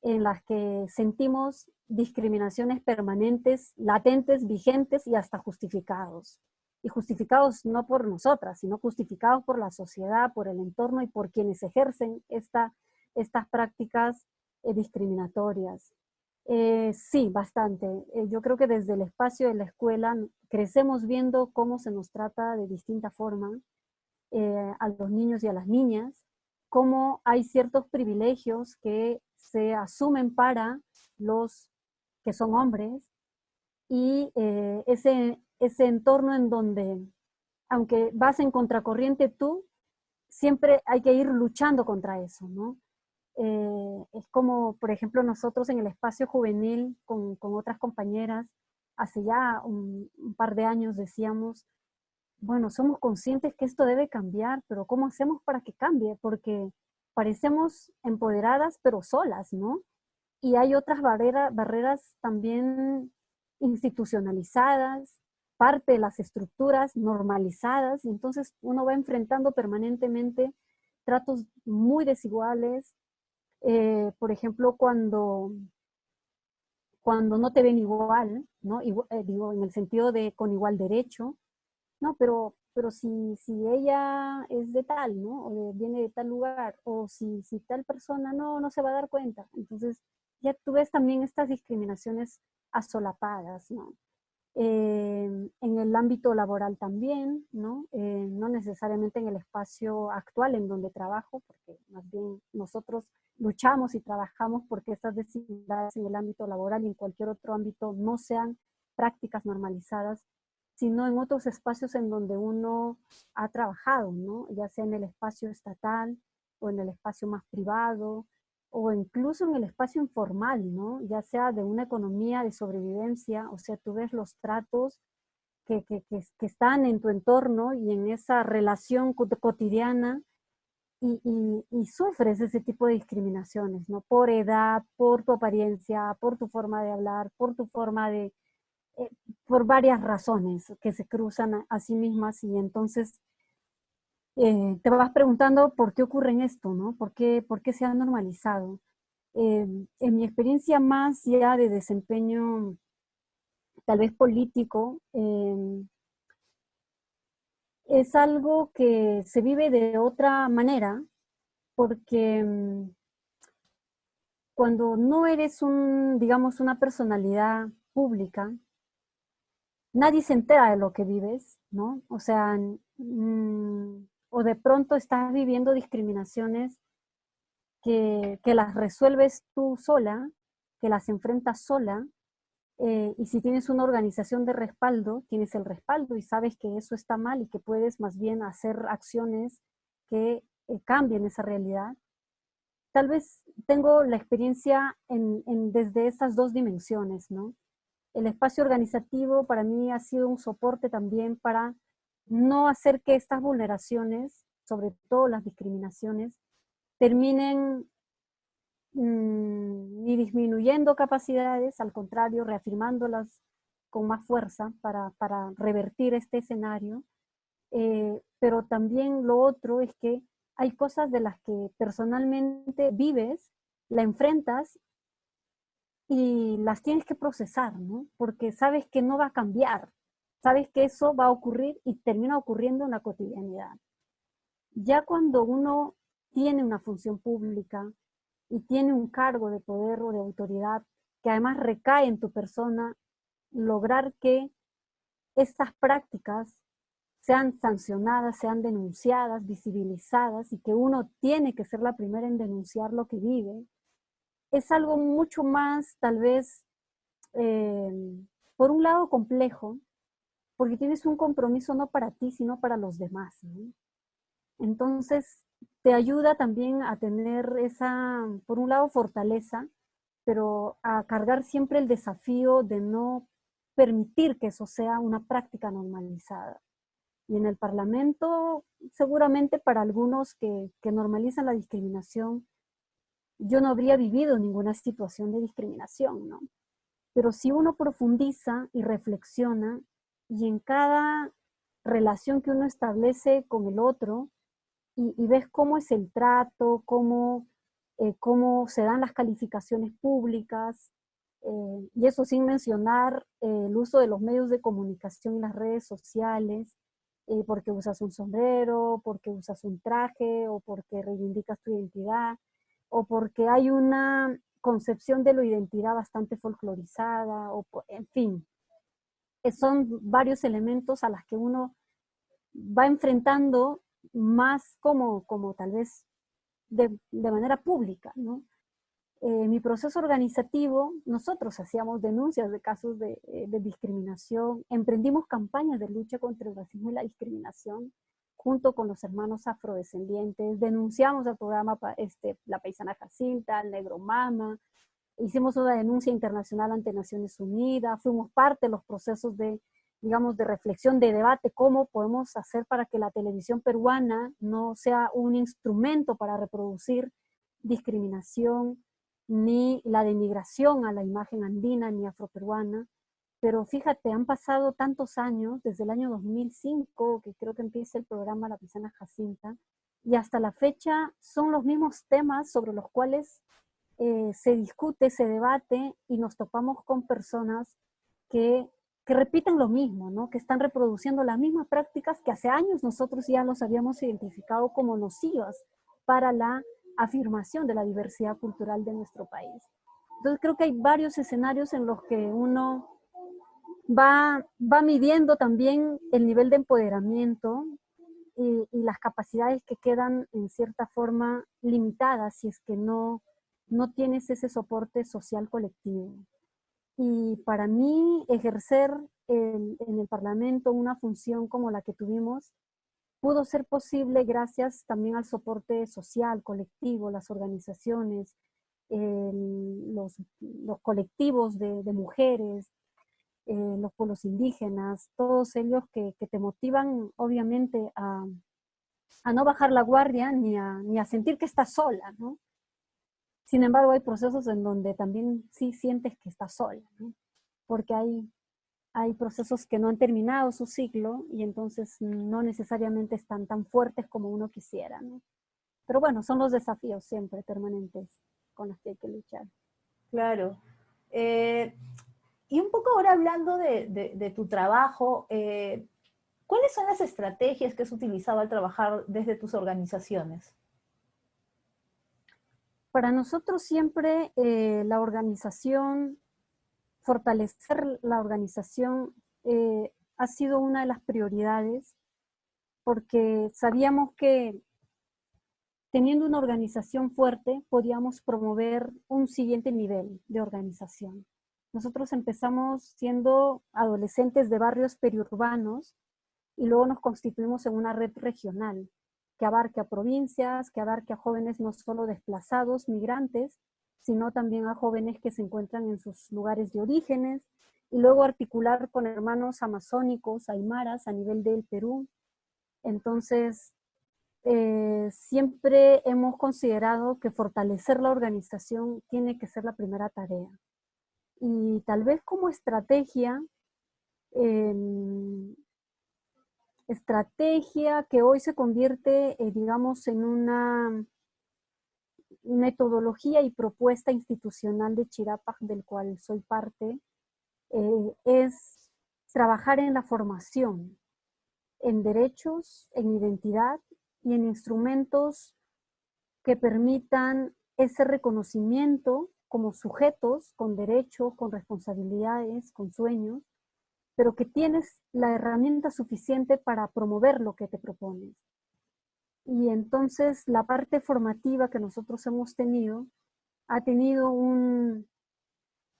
B: en las que sentimos discriminaciones permanentes, latentes, vigentes y hasta justificados. Y justificados no por nosotras, sino justificados por la sociedad, por el entorno y por quienes ejercen estas prácticas discriminatorias. Sí, bastante. Yo creo que desde el espacio de la escuela crecemos viendo cómo se nos trata de distinta forma a los niños y a las niñas, cómo hay ciertos privilegios que se asumen para los que son hombres y ese entorno en donde, aunque vas en contracorriente tú, siempre hay que ir luchando contra eso, ¿no? Es como, por ejemplo, nosotros en el espacio juvenil con otras compañeras, hace ya un par de años decíamos, bueno, somos conscientes que esto debe cambiar, pero ¿cómo hacemos para que cambie? Porque parecemos empoderadas, pero solas, ¿no? Y hay otras barreras también institucionalizadas, parte de las estructuras normalizadas, y entonces uno va enfrentando permanentemente tratos muy desiguales. Por ejemplo, cuando no te ven igual, ¿no? Digo, en el sentido de con igual derecho, no, pero si ella es de tal, ¿no? O viene de tal lugar, o si tal persona no se va a dar cuenta. Entonces, ya tú ves también estas discriminaciones asolapadas, ¿no? En el ámbito laboral también, ¿no? No necesariamente en el espacio actual en donde trabajo, porque más bien nosotros luchamos y trabajamos porque estas desigualdades en el ámbito laboral y en cualquier otro ámbito no sean prácticas normalizadas, sino en otros espacios en donde uno ha trabajado, ¿no? Ya sea en el espacio estatal o en el espacio más privado o incluso en el espacio informal, ¿no? Ya sea de una economía de sobrevivencia, o sea, tú ves los tratos que están en tu entorno y en esa relación cotidiana y sufres ese tipo de discriminaciones, ¿no? Por edad, por tu apariencia, por tu forma de hablar, por tu forma de, eh, por varias razones que se cruzan a sí mismas y entonces te vas preguntando por qué ocurre en esto, ¿no? Por qué se ha normalizado? En mi experiencia más ya de desempeño tal vez político, es algo que se vive de otra manera porque cuando no eres digamos, una personalidad pública, nadie se entera de lo que vives, ¿no? O sea, o de pronto estás viviendo discriminaciones que las resuelves tú sola, que las enfrentas sola, y si tienes una organización de respaldo, tienes el respaldo y sabes que eso está mal y que puedes más bien hacer acciones que cambien esa realidad. Tal vez tengo la experiencia desde estas dos dimensiones, ¿no? El espacio organizativo para mí ha sido un soporte también para no hacer que estas vulneraciones, sobre todo las discriminaciones, terminen ni disminuyendo capacidades, al contrario, reafirmándolas con más fuerza para revertir este escenario. Pero también lo otro es que hay cosas de las que personalmente vives, la enfrentas y las tienes que procesar, ¿no? Porque sabes que no va a cambiar, sabes que eso va a ocurrir y termina ocurriendo en la cotidianidad. Ya cuando uno tiene una función pública y tiene un cargo de poder o de autoridad que además recae en tu persona, lograr que estas prácticas sean sancionadas, sean denunciadas, visibilizadas y que uno tiene que ser la primera en denunciar lo que vive, es algo mucho más tal vez por un lado complejo, porque tienes un compromiso no para ti, sino para los demás, ¿no? Entonces, te ayuda también a tener esa, por un lado, fortaleza, pero a cargar siempre el desafío de no permitir que eso sea una práctica normalizada. Y en el Parlamento, seguramente para algunos que normalizan la discriminación, yo no habría vivido ninguna situación de discriminación, ¿no? Pero si uno profundiza y reflexiona, y en cada relación que uno establece con el otro, y ves cómo es el trato, cómo se dan las calificaciones públicas, y eso sin mencionar el uso de los medios de comunicación y las redes sociales, porque usas un sombrero, porque usas un traje, o porque reivindicas tu identidad, o porque hay una concepción de la identidad bastante folclorizada, en fin, son varios elementos a las que uno va enfrentando más como tal vez de manera pública, ¿no? Mi proceso organizativo, nosotros hacíamos denuncias de casos de discriminación, emprendimos campañas de lucha contra el racismo y la discriminación, junto con los hermanos afrodescendientes, denunciamos al programa La Paisana Jacinta, el Negro Mama, hicimos una denuncia internacional ante Naciones Unidas, fuimos parte de los procesos de, digamos, de reflexión, de debate, cómo podemos hacer para que la televisión peruana no sea un instrumento para reproducir discriminación, ni la denigración a la imagen andina ni afroperuana. Pero fíjate, han pasado tantos años, desde el año 2005, que creo que empieza el programa La Paisana Jacinta, y hasta la fecha son los mismos temas sobre los cuales se discute, se debate, y nos topamos con personas que, que repiten lo mismo, ¿no? Que están reproduciendo las mismas prácticas que hace años nosotros ya los habíamos identificado como nocivas para la afirmación de la diversidad cultural de nuestro país. Entonces creo que hay varios escenarios en los que uno va midiendo también el nivel de empoderamiento y las capacidades que quedan en cierta forma limitadas si es que no tienes ese soporte social colectivo. Y para mí ejercer en el Parlamento una función como la que tuvimos pudo ser posible gracias también al soporte social, colectivo, las organizaciones, los colectivos de mujeres, los pueblos indígenas, todos ellos que te motivan obviamente a no bajar la guardia ni a sentir que estás sola, ¿no? Sin embargo, hay procesos en donde también sí sientes que estás sola, ¿no? Porque hay procesos que no han terminado su ciclo y entonces no necesariamente están tan fuertes como uno quisiera, ¿no? Pero bueno, son los desafíos siempre permanentes con los que hay que luchar.
A: Claro. Y un poco ahora hablando de tu trabajo, ¿cuáles son las estrategias que has utilizado al trabajar desde tus organizaciones?
B: Para nosotros siempre la organización, fortalecer la organización ha sido una de las prioridades, porque sabíamos que teniendo una organización fuerte podíamos promover un siguiente nivel de organización. Nosotros empezamos siendo adolescentes de barrios periurbanos y luego nos constituimos en una red regional que abarque a provincias, que abarque a jóvenes no solo desplazados, migrantes, sino también a jóvenes que se encuentran en sus lugares de orígenes, y luego articular con hermanos amazónicos, aymaras, a nivel del Perú. Entonces, siempre hemos considerado que fortalecer la organización tiene que ser la primera tarea. Y tal vez como estrategia, estrategia que hoy se convierte, digamos, en una metodología y propuesta institucional de Chirapaj, del cual soy parte, es trabajar en la formación, en derechos, en identidad y en instrumentos que permitan ese reconocimiento como sujetos con derechos, con responsabilidades, con sueños, pero que tienes la herramienta suficiente para promover lo que te propones. Y entonces la parte formativa que nosotros hemos tenido ha tenido un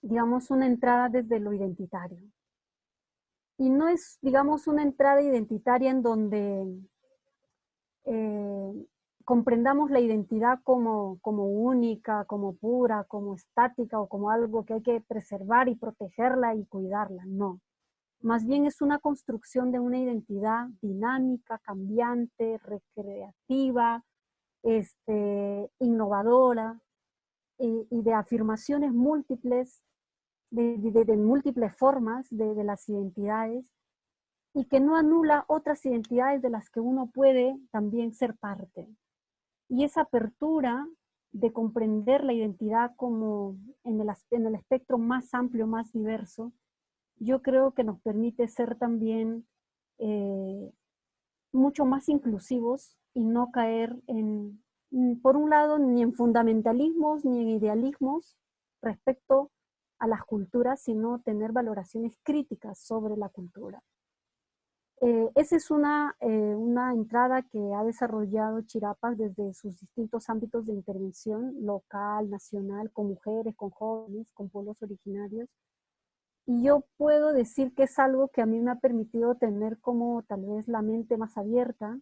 B: digamos, una entrada desde lo identitario. Y no es, digamos, una entrada identitaria en donde comprendamos la identidad como única, como pura, como estática o como algo que hay que preservar y protegerla y cuidarla. No. Más bien es una construcción de una identidad dinámica, cambiante, recreativa, innovadora y de afirmaciones múltiples, de múltiples formas de las identidades y que no anula otras identidades de las que uno puede también ser parte. Y esa apertura de comprender la identidad como en el espectro más amplio, más diverso, yo creo que nos permite ser también mucho más inclusivos y no caer en, por un lado, ni en fundamentalismos ni en idealismos respecto a las culturas, sino tener valoraciones críticas sobre la cultura. Esa es una entrada que ha desarrollado Chirapas desde sus distintos ámbitos de intervención, local, nacional, con mujeres, con jóvenes, con pueblos originarios. Y yo puedo decir que es algo que a mí me ha permitido tener como tal vez la mente más abierta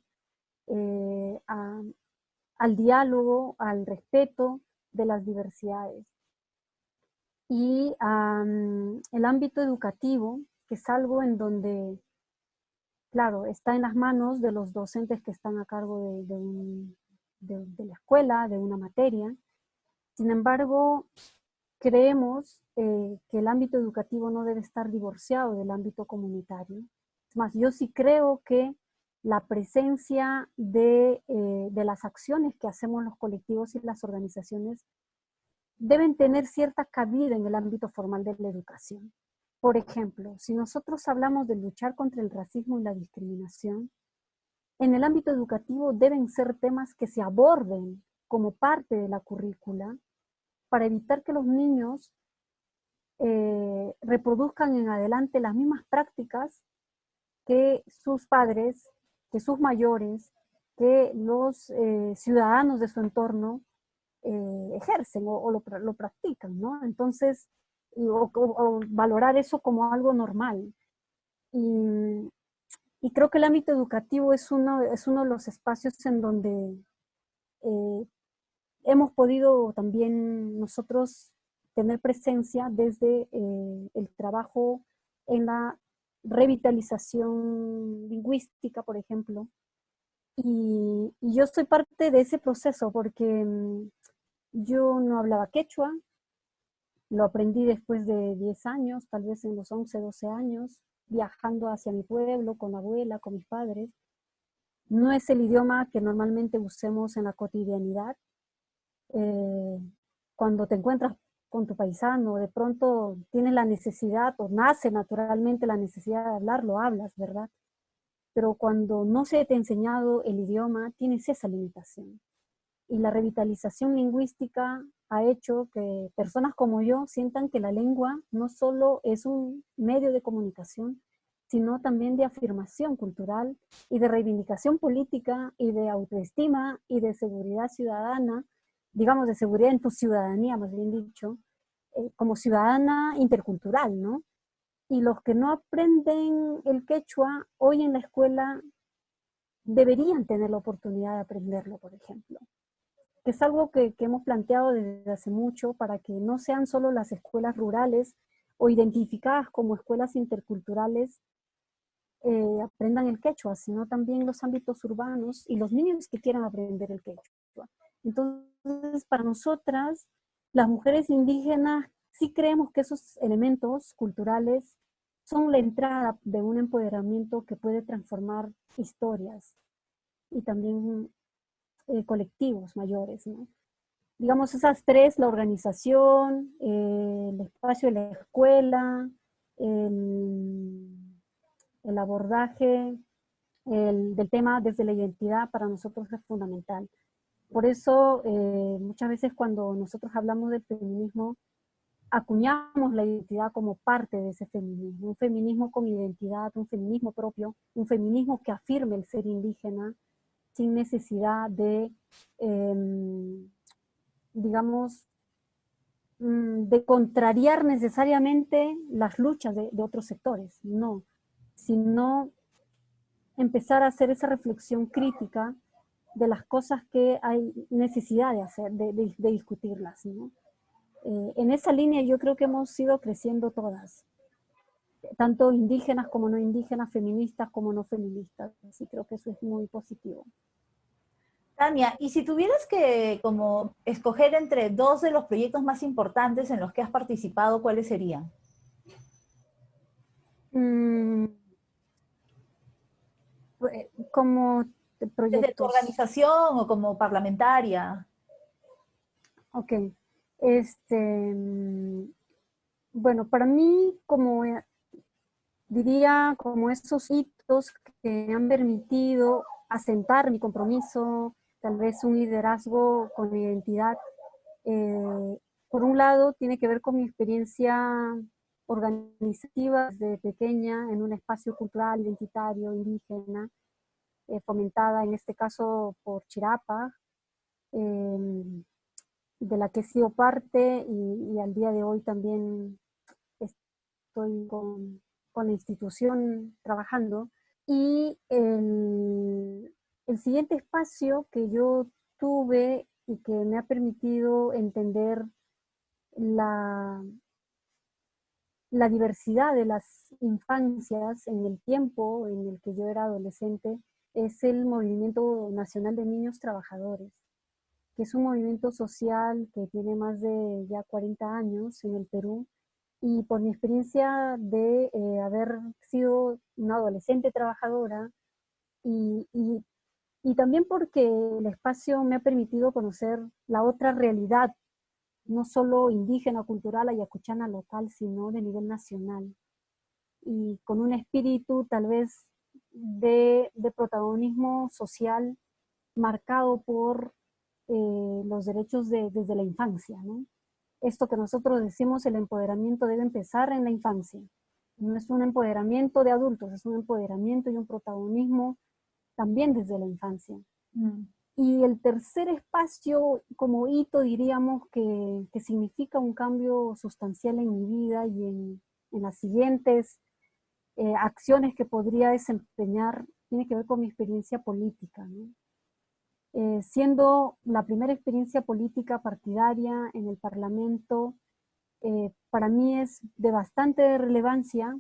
B: al diálogo, al respeto de las diversidades. Y el ámbito educativo, que es algo en donde, claro, está en las manos de los docentes que están a cargo de la escuela, de una materia. Sin embargo, creemos que el ámbito educativo no debe estar divorciado del ámbito comunitario. Es más, yo sí creo que la presencia de las acciones que hacemos los colectivos y las organizaciones deben tener cierta cabida en el ámbito formal de la educación. Por ejemplo, si nosotros hablamos de luchar contra el racismo y la discriminación, en el ámbito educativo deben ser temas que se aborden como parte de la currícula para evitar que los niños reproduzcan en adelante las mismas prácticas que sus padres, que sus mayores, que los ciudadanos de su entorno ejercen o lo practican, ¿no? Entonces, o valorar eso como algo normal. Y creo que el ámbito educativo es uno de los espacios en donde hemos podido también nosotros tener presencia desde el trabajo en la revitalización lingüística, por ejemplo. Y yo soy parte de ese proceso porque yo no hablaba quechua, lo aprendí después de 10 años, tal vez en los 11, 12 años, viajando hacia mi pueblo con la abuela, con mis padres. No es el idioma que normalmente usemos en la cotidianidad. Cuando te encuentras con tu paisano, de pronto tienes la necesidad o nace naturalmente la necesidad de hablar, lo hablas, ¿verdad? Pero cuando no se te ha enseñado el idioma, tienes esa limitación. Y la revitalización lingüística ha hecho que personas como yo sientan que la lengua no solo es un medio de comunicación, sino también de afirmación cultural y de reivindicación política y de autoestima y de seguridad ciudadana, digamos de seguridad en tu ciudadanía, más bien dicho, como ciudadana intercultural, ¿no? Y los que no aprenden el quechua hoy en la escuela deberían tener la oportunidad de aprenderlo, por ejemplo. Que es algo que hemos planteado desde hace mucho para que no sean solo las escuelas rurales o identificadas como escuelas interculturales aprendan el quechua, sino también los ámbitos urbanos y los niños que quieran aprender el quechua. Entonces, para nosotras, las mujeres indígenas, sí creemos que esos elementos culturales son la entrada de un empoderamiento que puede transformar historias y también colectivos mayores, ¿no? Digamos, esas tres, la organización, el espacio de la escuela, el, el abordaje del tema desde la identidad para nosotros es fundamental. Por eso, muchas veces cuando nosotros hablamos del feminismo, acuñamos la identidad como parte de ese feminismo, un feminismo con identidad, un feminismo propio, un feminismo que afirme el ser indígena sin necesidad de, digamos, de contrariar necesariamente las luchas de otros sectores, no, sino empezar a hacer esa reflexión crítica de las cosas que hay necesidad de hacer, de discutirlas, ¿no? En esa línea yo creo que hemos ido creciendo todas, tanto indígenas como no indígenas, feministas como no feministas, así creo que eso es muy positivo.
A: Tania, y si tuvieras que como escoger entre dos de los proyectos más importantes en los que has participado, ¿cuáles serían?
B: Como
A: ¿Desde tu
B: proyectos.
A: organización o como parlamentaria?
B: Ok. Bueno, para mí, como diría, como esos hitos que me han permitido asentar mi compromiso, tal vez un liderazgo con mi identidad. Por un lado, tiene que ver con mi experiencia organizativa desde pequeña en un espacio cultural, identitario, indígena, fomentada en este caso por Chirapa, de la que he sido parte y al día de hoy también estoy con la institución trabajando. Y el siguiente espacio que yo tuve y que me ha permitido entender la diversidad de las infancias en el tiempo en el que yo era adolescente es el Movimiento Nacional de Niños Trabajadores, que es un movimiento social que tiene más de ya 40 años en el Perú. Y por mi experiencia de haber sido una adolescente trabajadora y, y, y también porque el espacio me ha permitido conocer la otra realidad, no solo indígena, cultural, ayacuchana, local, sino de nivel nacional. Y con un espíritu tal vez de protagonismo social marcado por los derechos desde la infancia, ¿no? Esto que nosotros decimos, el empoderamiento debe empezar en la infancia. No es un empoderamiento de adultos, es un empoderamiento y un protagonismo también desde la infancia. Mm. Y el tercer espacio, como hito, diríamos que significa un cambio sustancial en mi vida y en las siguientes acciones que podría desempeñar, tiene que ver con mi experiencia política, ¿no? Siendo la primera experiencia política partidaria en el Parlamento, para mí es de bastante relevancia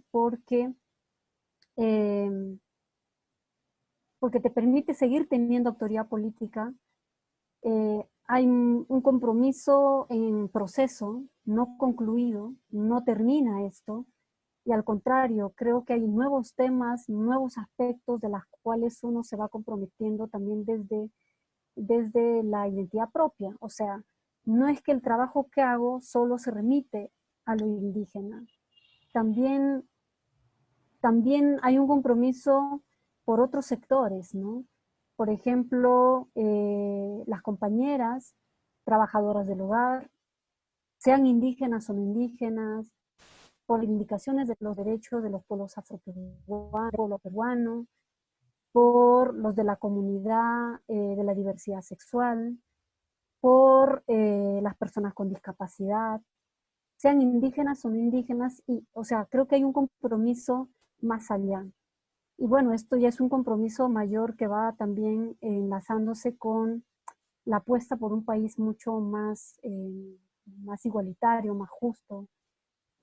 B: eh, porque te permite seguir teniendo autoridad política. Hay un compromiso en proceso, no concluido, no termina esto, y al contrario, creo que hay nuevos temas, nuevos aspectos de los cuales uno se va comprometiendo también desde la identidad propia. O sea, no es que el trabajo que hago solo se remite a lo indígena. También hay un compromiso por otros sectores, ¿no? Por ejemplo, las compañeras trabajadoras del hogar, sean indígenas o no indígenas, por indicaciones de los derechos de los pueblos afroperuanos, pueblo peruano, por los de la comunidad de la diversidad sexual, por las personas con discapacidad, sean indígenas o no indígenas, y, o sea, creo que hay un compromiso más allá. Y bueno, esto ya es un compromiso mayor que va también enlazándose con la apuesta por un país mucho más igualitario, más justo,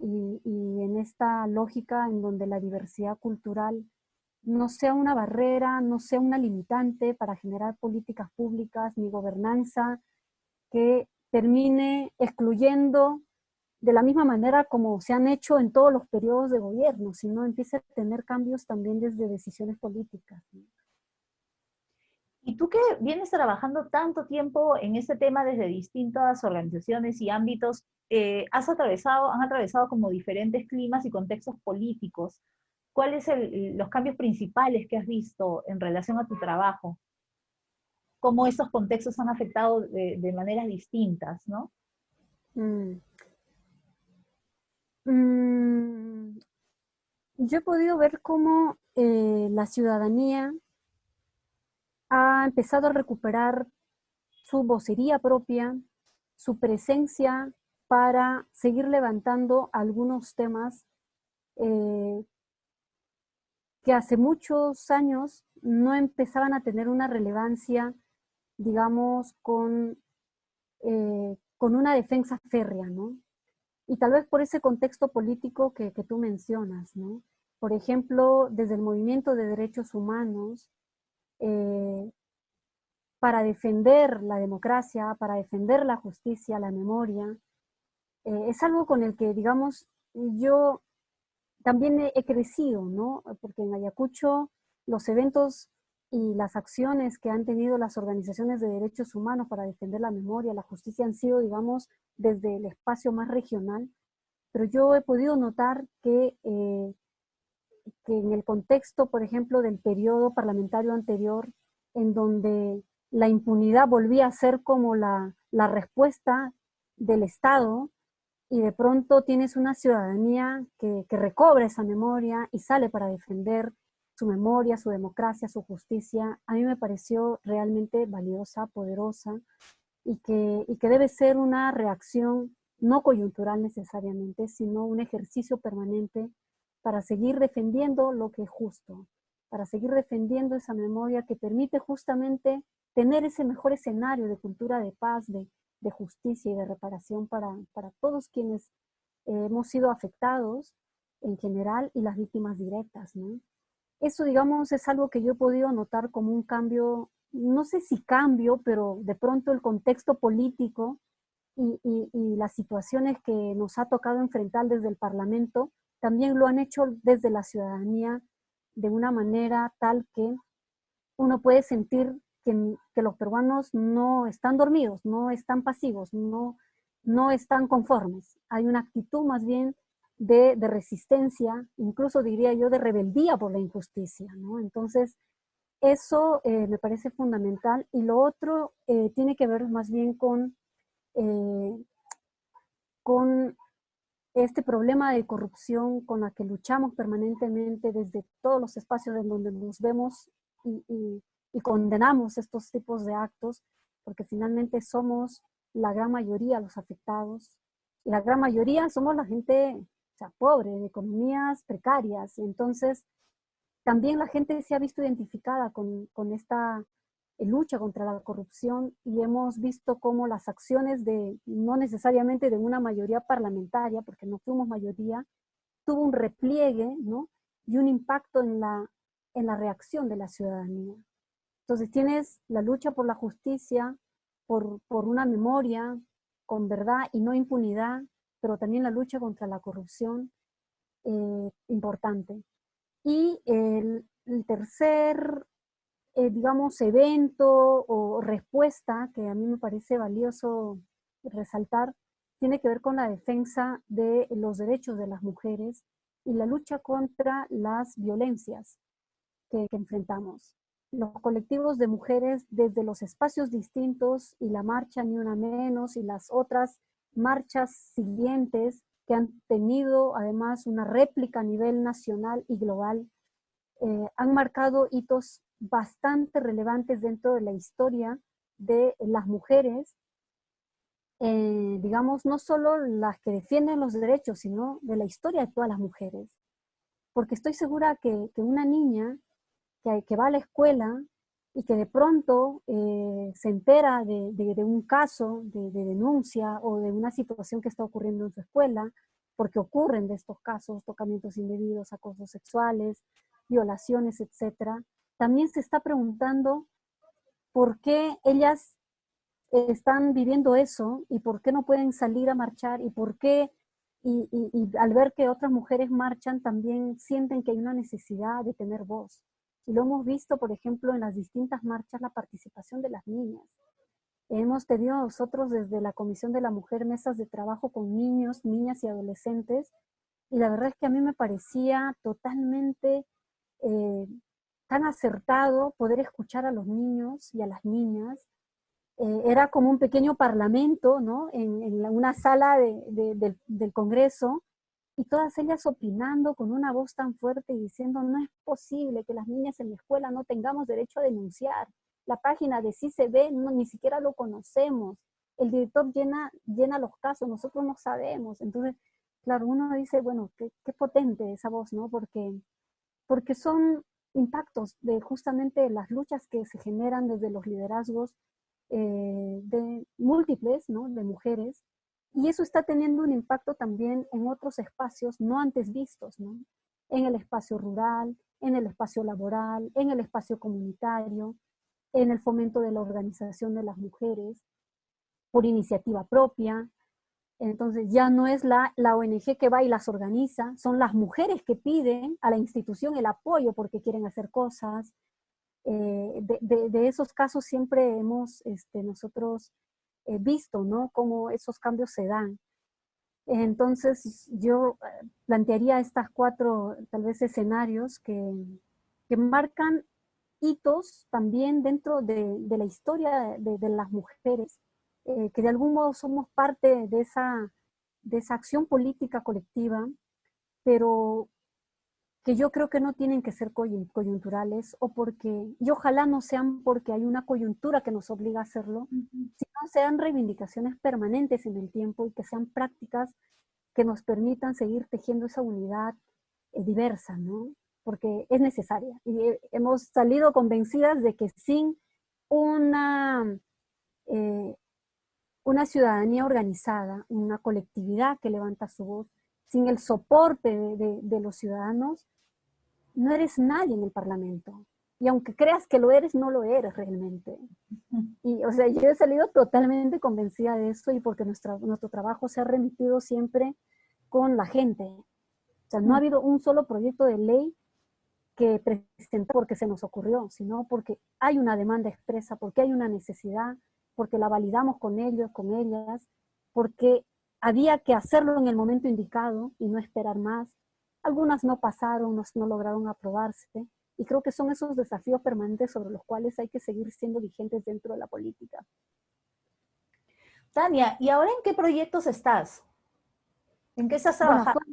B: y en esta lógica en donde la diversidad cultural no sea una barrera, no sea una limitante para generar políticas públicas ni gobernanza que termine excluyendo de la misma manera como se han hecho en todos los periodos de gobierno, sino empiece a tener cambios también desde decisiones políticas, ¿no?
A: Y tú que vienes trabajando tanto tiempo en este tema desde distintas organizaciones y ámbitos, han atravesado como diferentes climas y contextos políticos. ¿Cuáles son los cambios principales que has visto en relación a tu trabajo? ¿Cómo estos contextos han afectado de maneras distintas, no?
B: Mm. Mm, yo he podido ver cómo la ciudadanía ha empezado a recuperar su vocería propia, su presencia para seguir levantando algunos temas que hace muchos años no empezaban a tener una relevancia, digamos, con una defensa férrea, ¿no? Y tal vez por ese contexto político que tú mencionas, ¿no? Por ejemplo, desde el movimiento de derechos humanos, para defender la democracia, para defender la justicia, la memoria, es algo con el que, digamos, yo también he crecido, ¿no? Porque en Ayacucho los eventos y las acciones que han tenido las organizaciones de derechos humanos para defender la memoria, la justicia, han sido, digamos, desde el espacio más regional, pero yo he podido notar que en el contexto, por ejemplo, del periodo parlamentario anterior, en donde la impunidad volvía a ser como la respuesta del Estado, y de pronto tienes una ciudadanía que recobra esa memoria y sale para defender su memoria, su democracia, su justicia, a mí me pareció realmente valiosa, poderosa, y que debe ser una reacción no coyuntural necesariamente, sino un ejercicio permanente para seguir defendiendo lo que es justo, para seguir defendiendo esa memoria que permite justamente tener ese mejor escenario de cultura de paz, de justicia y de reparación para todos quienes hemos sido afectados en general y las víctimas directas, ¿no? Eso, digamos, es algo que yo he podido notar como un cambio, no sé si cambio, pero de pronto el contexto político y las situaciones que nos ha tocado enfrentar desde el Parlamento, también lo han hecho desde la ciudadanía de una manera tal que uno puede sentir que los peruanos no están dormidos, no están pasivos, no están conformes. Hay una actitud más bien de resistencia, incluso diría yo de rebeldía por la injusticia, ¿no? Entonces, eso me parece fundamental. Y lo otro tiene que ver más bien eh, con este problema de corrupción con la que luchamos permanentemente desde todos los espacios en donde nos vemos y condenamos estos tipos de actos, porque finalmente somos la gran mayoría los afectados, y la gran mayoría somos la gente, o sea, pobre, de economías precarias, y entonces también la gente se ha visto identificada con esta lucha contra la corrupción, y hemos visto cómo las acciones no necesariamente de una mayoría parlamentaria, porque no fuimos mayoría, tuvo un repliegue, ¿no? Y un impacto en la reacción de la ciudadanía. Entonces tienes la lucha por la justicia, por una memoria con verdad y no impunidad, pero también la lucha contra la corrupción, importante. Y el tercer, digamos, evento o respuesta que a mí me parece valioso resaltar, tiene que ver con la defensa de los derechos de las mujeres y la lucha contra las violencias que enfrentamos. Los colectivos de mujeres desde los espacios distintos y la marcha Ni Una Menos y las otras marchas siguientes que han tenido además una réplica a nivel nacional y global, han marcado hitos bastante relevantes dentro de la historia de las mujeres, digamos, no solo las que defienden los derechos, sino de la historia de todas las mujeres. Porque estoy segura que una niña que va a la escuela y que de pronto se entera de un caso de denuncia o de una situación que está ocurriendo en su escuela, porque ocurren de estos casos, tocamientos indebidos, acosos sexuales, violaciones, etcétera, también se está preguntando por qué ellas están viviendo eso y por qué no pueden salir a marchar y por qué, y al ver que otras mujeres marchan también sienten que hay una necesidad de tener voz. Y lo hemos visto, por ejemplo, en las distintas marchas, la participación de las niñas. Hemos tenido nosotros desde la Comisión de la Mujer mesas de trabajo con niños, niñas y adolescentes, y la verdad es que a mí me parecía totalmente tan acertado poder escuchar a los niños y a las niñas. Era como un pequeño parlamento, ¿no? En una sala del Congreso, y todas ellas opinando con una voz tan fuerte y diciendo: no es posible que las niñas en la escuela no tengamos derecho a denunciar. La página de Sí se ve, no, ni siquiera lo conocemos. el director llena los casos, nosotros no sabemos. Entonces, claro, uno dice, bueno, qué potente esa voz, ¿no? Porque son impactos de justamente las luchas que se generan desde los liderazgos de múltiples, ¿no? De mujeres, y eso está teniendo un impacto también en otros espacios no antes vistos, ¿no? En el espacio rural, en el espacio laboral, en el espacio comunitario, en el fomento de la organización de las mujeres por iniciativa propia. Entonces ya no es la ONG que va y las organiza, son las mujeres que piden a la institución el apoyo porque quieren hacer cosas. De esos casos siempre hemos nosotros visto, ¿no? Cómo esos cambios se dan. Entonces yo plantearía estas 4 tal vez escenarios que marcan hitos también dentro de la historia de las mujeres, que de algún modo somos parte de esa acción política colectiva, pero que yo creo que no tienen que ser coyunturales y ojalá no sean porque hay una coyuntura que nos obliga a hacerlo, sino sean reivindicaciones permanentes en el tiempo y que sean prácticas que nos permitan seguir tejiendo esa unidad diversa, ¿no? Porque es necesaria. Y hemos salido convencidas de que sin una, eh, una ciudadanía organizada, una colectividad que levanta su voz, sin el soporte de los ciudadanos, no eres nadie en el Parlamento. Y aunque creas que lo eres, no lo eres realmente. Y, o sea, yo he salido totalmente convencida de eso y porque nuestro trabajo se ha remitido siempre con la gente. O sea, no ha habido un solo proyecto de ley que presentó porque se nos ocurrió, sino porque hay una demanda expresa, porque hay una necesidad, porque la validamos con ellos, con ellas, porque había que hacerlo en el momento indicado y no esperar más. Algunas no pasaron, no lograron aprobarse, y creo que son esos desafíos permanentes sobre los cuales hay que seguir siendo vigentes dentro de la política.
A: Tania, ¿y ahora en qué proyectos estás? ¿En qué estás
B: Bueno,
A: trabajando?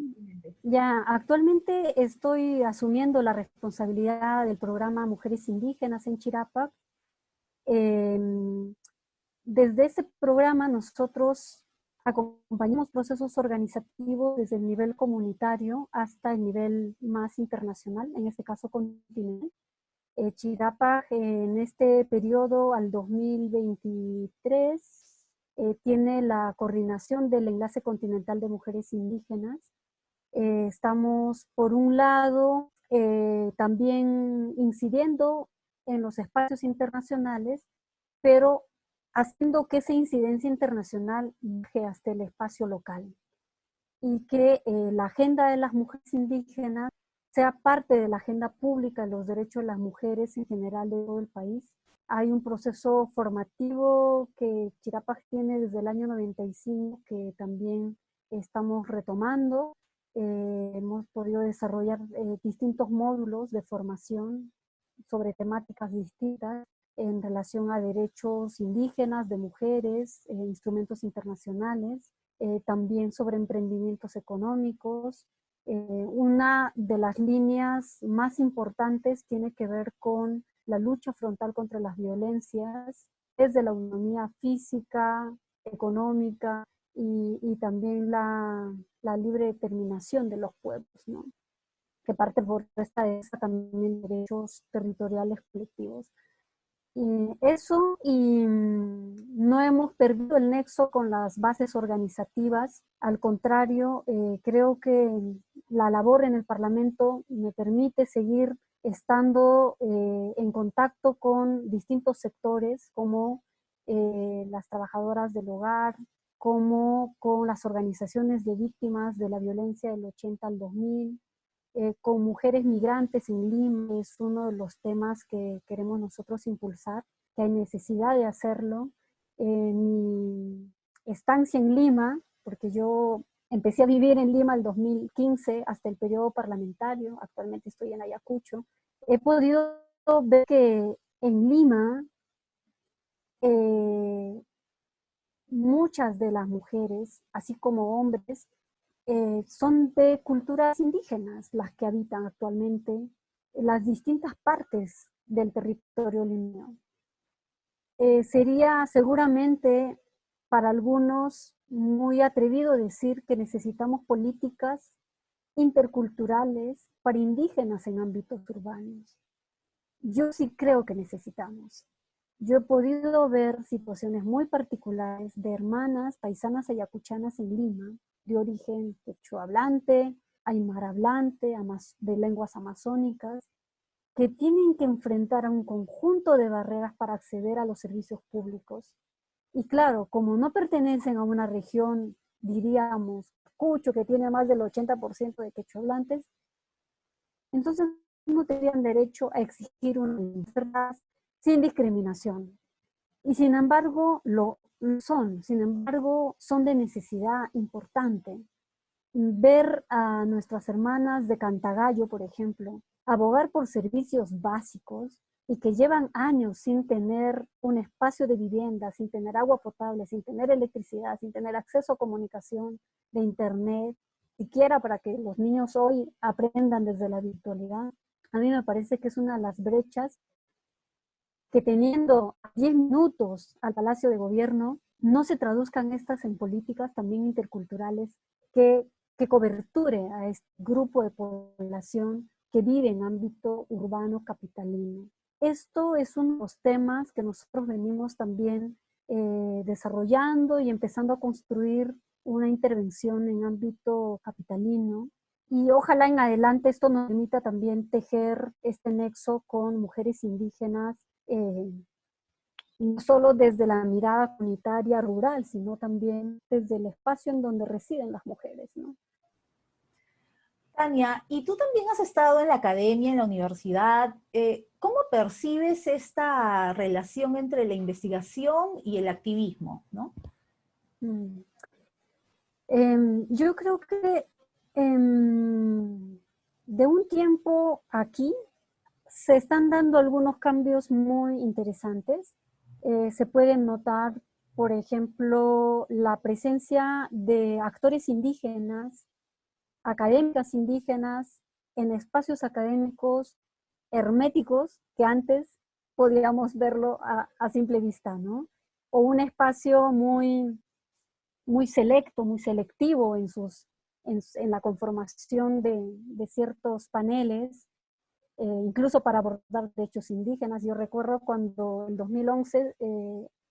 B: actualmente estoy asumiendo la responsabilidad del programa Mujeres Indígenas en Chirapac. Desde ese programa nosotros acompañamos procesos organizativos desde el nivel comunitario hasta el nivel más internacional, en este caso continental. Chirapac en este periodo al 2023 tiene la coordinación del Enlace Continental de Mujeres Indígenas. Estamos, por un lado, también incidiendo en los espacios internacionales, pero haciendo que esa incidencia internacional baje hasta el espacio local y que la agenda de las mujeres indígenas sea parte de la agenda pública de los derechos de las mujeres en general de todo el país. Hay un proceso formativo que Chirapac tiene desde el año 95 que también estamos retomando. Hemos podido desarrollar distintos módulos de formación sobre temáticas distintas en relación a derechos indígenas, de mujeres, instrumentos internacionales, también sobre emprendimientos económicos. Una de las líneas más importantes tiene que ver con la lucha frontal contra las violencias, desde la autonomía física, económica y también la libre determinación de los pueblos, ¿no? Que parte por esta también derechos territoriales colectivos. Eso, y no hemos perdido el nexo con las bases organizativas. Al contrario, creo que la labor en el Parlamento me permite seguir estando en contacto con distintos sectores, como las trabajadoras del hogar, como con las organizaciones de víctimas de la violencia del 80 al 2000, con mujeres migrantes en Lima. Es uno de los temas que queremos nosotros impulsar, que hay necesidad de hacerlo. Mi estancia en Lima, porque yo empecé a vivir en Lima el 2015 hasta el periodo parlamentario, actualmente estoy en Ayacucho, he podido ver que en Lima muchas de las mujeres, así como hombres, son de culturas indígenas las que habitan actualmente en las distintas partes del territorio limeño. Sería seguramente para algunos muy atrevido decir que necesitamos políticas interculturales para indígenas en ámbitos urbanos. Yo sí creo que necesitamos. Yo he podido ver situaciones muy particulares de hermanas paisanas ayacuchanas en Lima, de origen quechua hablante, aymara hablante, de lenguas amazónicas, que tienen que enfrentar a un conjunto de barreras para acceder a los servicios públicos. Y claro, como no pertenecen a una región, diríamos, Cucho, que tiene más del 80% de quechua hablantes, entonces no tendrían derecho a exigir una sin discriminación. Y sin embargo, lo son. Sin embargo, son de necesidad importante. Ver a nuestras hermanas de Cantagallo, por ejemplo, abogar por servicios básicos y que llevan años sin tener un espacio de vivienda, sin tener agua potable, sin tener electricidad, sin tener acceso a comunicación, de internet, siquiera para que los niños hoy aprendan desde la virtualidad. A mí me parece que es una de las brechas que teniendo 10 minutos al Palacio de Gobierno, no se traduzcan estas en políticas también interculturales que coberture a este grupo de población que vive en ámbito urbano capitalino. Esto es uno de los temas que nosotros venimos también desarrollando y empezando a construir una intervención en ámbito capitalino. Y ojalá en adelante esto nos permita también tejer este nexo con mujeres indígenas, no solo desde la mirada comunitaria rural, sino también desde el espacio en donde residen las mujeres, ¿no?
A: Tania, y tú también has estado en la academia, en la universidad. ¿Cómo percibes esta relación entre la investigación y el activismo, ¿no?
B: Mm. Yo creo que de un tiempo aquí se están dando algunos cambios muy interesantes. Se pueden notar, por ejemplo, la presencia de actores indígenas, académicas indígenas, en espacios académicos herméticos que antes podíamos verlo a simple vista, ¿no? O un espacio muy selecto, muy selectivo en la conformación de ciertos paneles, incluso para abordar derechos indígenas. Yo recuerdo cuando en 2011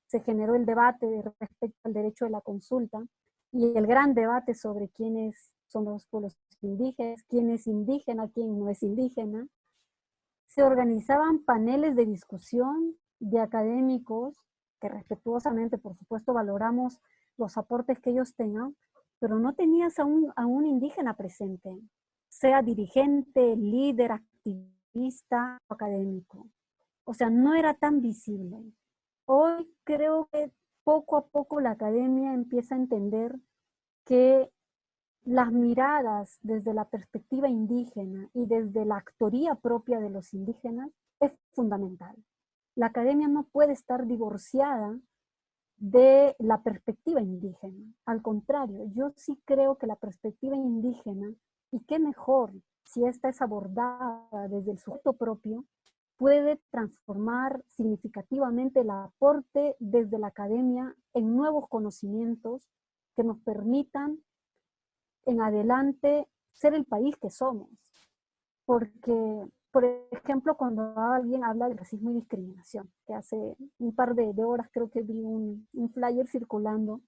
B: se generó el debate respecto al derecho de la consulta y el gran debate sobre quiénes son los pueblos indígenas, quién es indígena, quién no es indígena. Se organizaban paneles de discusión de académicos que respetuosamente, por supuesto, valoramos los aportes que ellos tengan, pero no tenías a un indígena presente, sea dirigente, líder, activista o académico. O sea, no era tan visible. Hoy creo que poco a poco la academia empieza a entender que las miradas desde la perspectiva indígena y desde la actoría propia de los indígenas es fundamental. La academia no puede estar divorciada de la perspectiva indígena. Al contrario, yo sí creo que la perspectiva indígena, y qué mejor si esta es abordada desde el sujeto propio, puede transformar significativamente el aporte desde la academia en nuevos conocimientos que nos permitan en adelante ser el país que somos. Porque, por ejemplo, cuando alguien habla de racismo y discriminación, que hace un par de horas creo que vi un flyer circulando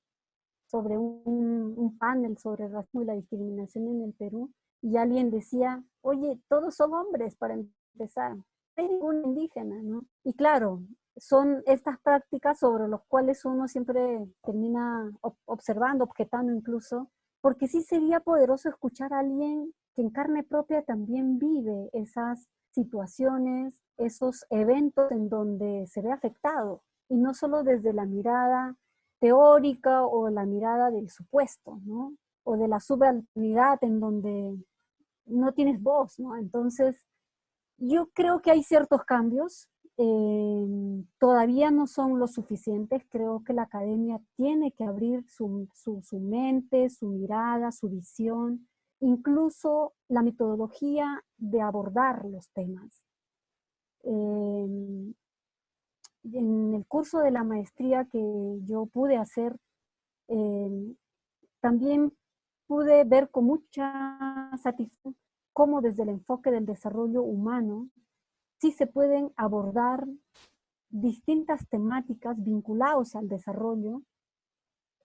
B: sobre un panel sobre el racismo y la discriminación en el Perú, y alguien decía, oye, todos son hombres para empezar, no hay ningún indígena, ¿no? Y claro, son estas prácticas sobre las cuales uno siempre termina observando, objetando incluso, porque sí sería poderoso escuchar a alguien que en carne propia también vive esas situaciones, esos eventos en donde se ve afectado, y no solo desde la mirada teórica o la mirada del supuesto, ¿no? O de la subalternidad en donde no tienes voz, ¿no? Entonces, yo creo que hay ciertos cambios, todavía no son lo suficientes. Creo que la academia tiene que abrir su mente, su mirada, su visión, incluso la metodología de abordar los temas. En el curso de la maestría que yo pude hacer También pude ver con mucha satisfacción cómo desde el enfoque del desarrollo humano sí se pueden abordar distintas temáticas vinculadas al desarrollo,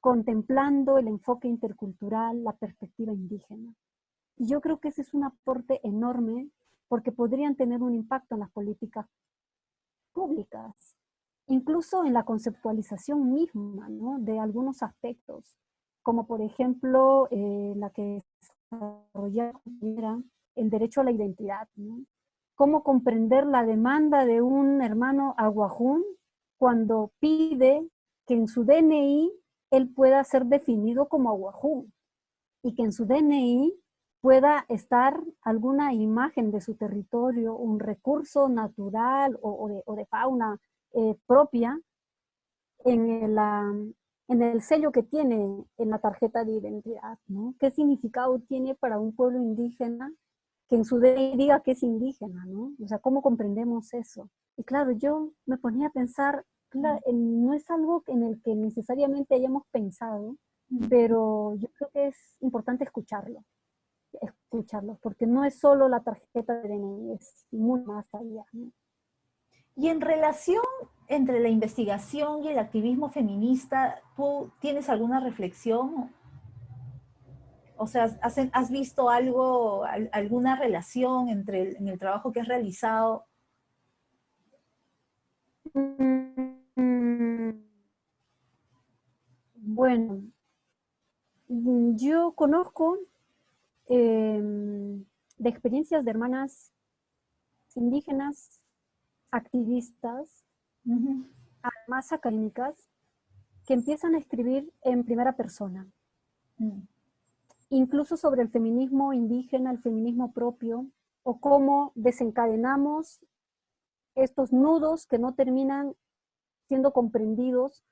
B: contemplando el enfoque intercultural, la perspectiva indígena. Y yo creo que ese es un aporte enorme porque podrían tener un impacto en las políticas públicas, incluso en la conceptualización misma, ¿no?, de algunos aspectos, como por ejemplo la que desarrollaba el derecho a la identidad, ¿no? Cómo comprender la demanda de un hermano aguajún cuando pide que en su DNI él pueda ser definido como aguajún y que en su DNI pueda estar alguna imagen de su territorio, un recurso natural o de fauna propia en el sello que tiene en la tarjeta de identidad, ¿no? ¿Qué significado tiene para un pueblo indígena que en su DNI diga que es indígena, ¿no? O sea, ¿cómo comprendemos eso? Y claro, yo me ponía a pensar, claro, no es algo en el que necesariamente hayamos pensado, pero yo creo que es importante escucharlo, porque no es solo la tarjeta de DNI, es muy más allá, ¿no?
A: Y en relación entre la investigación y el activismo feminista, ¿tú tienes alguna reflexión? O sea, ¿has visto algo, alguna relación en el trabajo que has realizado?
B: Bueno, yo conozco de experiencias de hermanas indígenas, activistas, además académicas, que empiezan a escribir en primera persona, incluso sobre el feminismo indígena, el feminismo propio, o cómo desencadenamos estos nudos que no terminan siendo comprendidos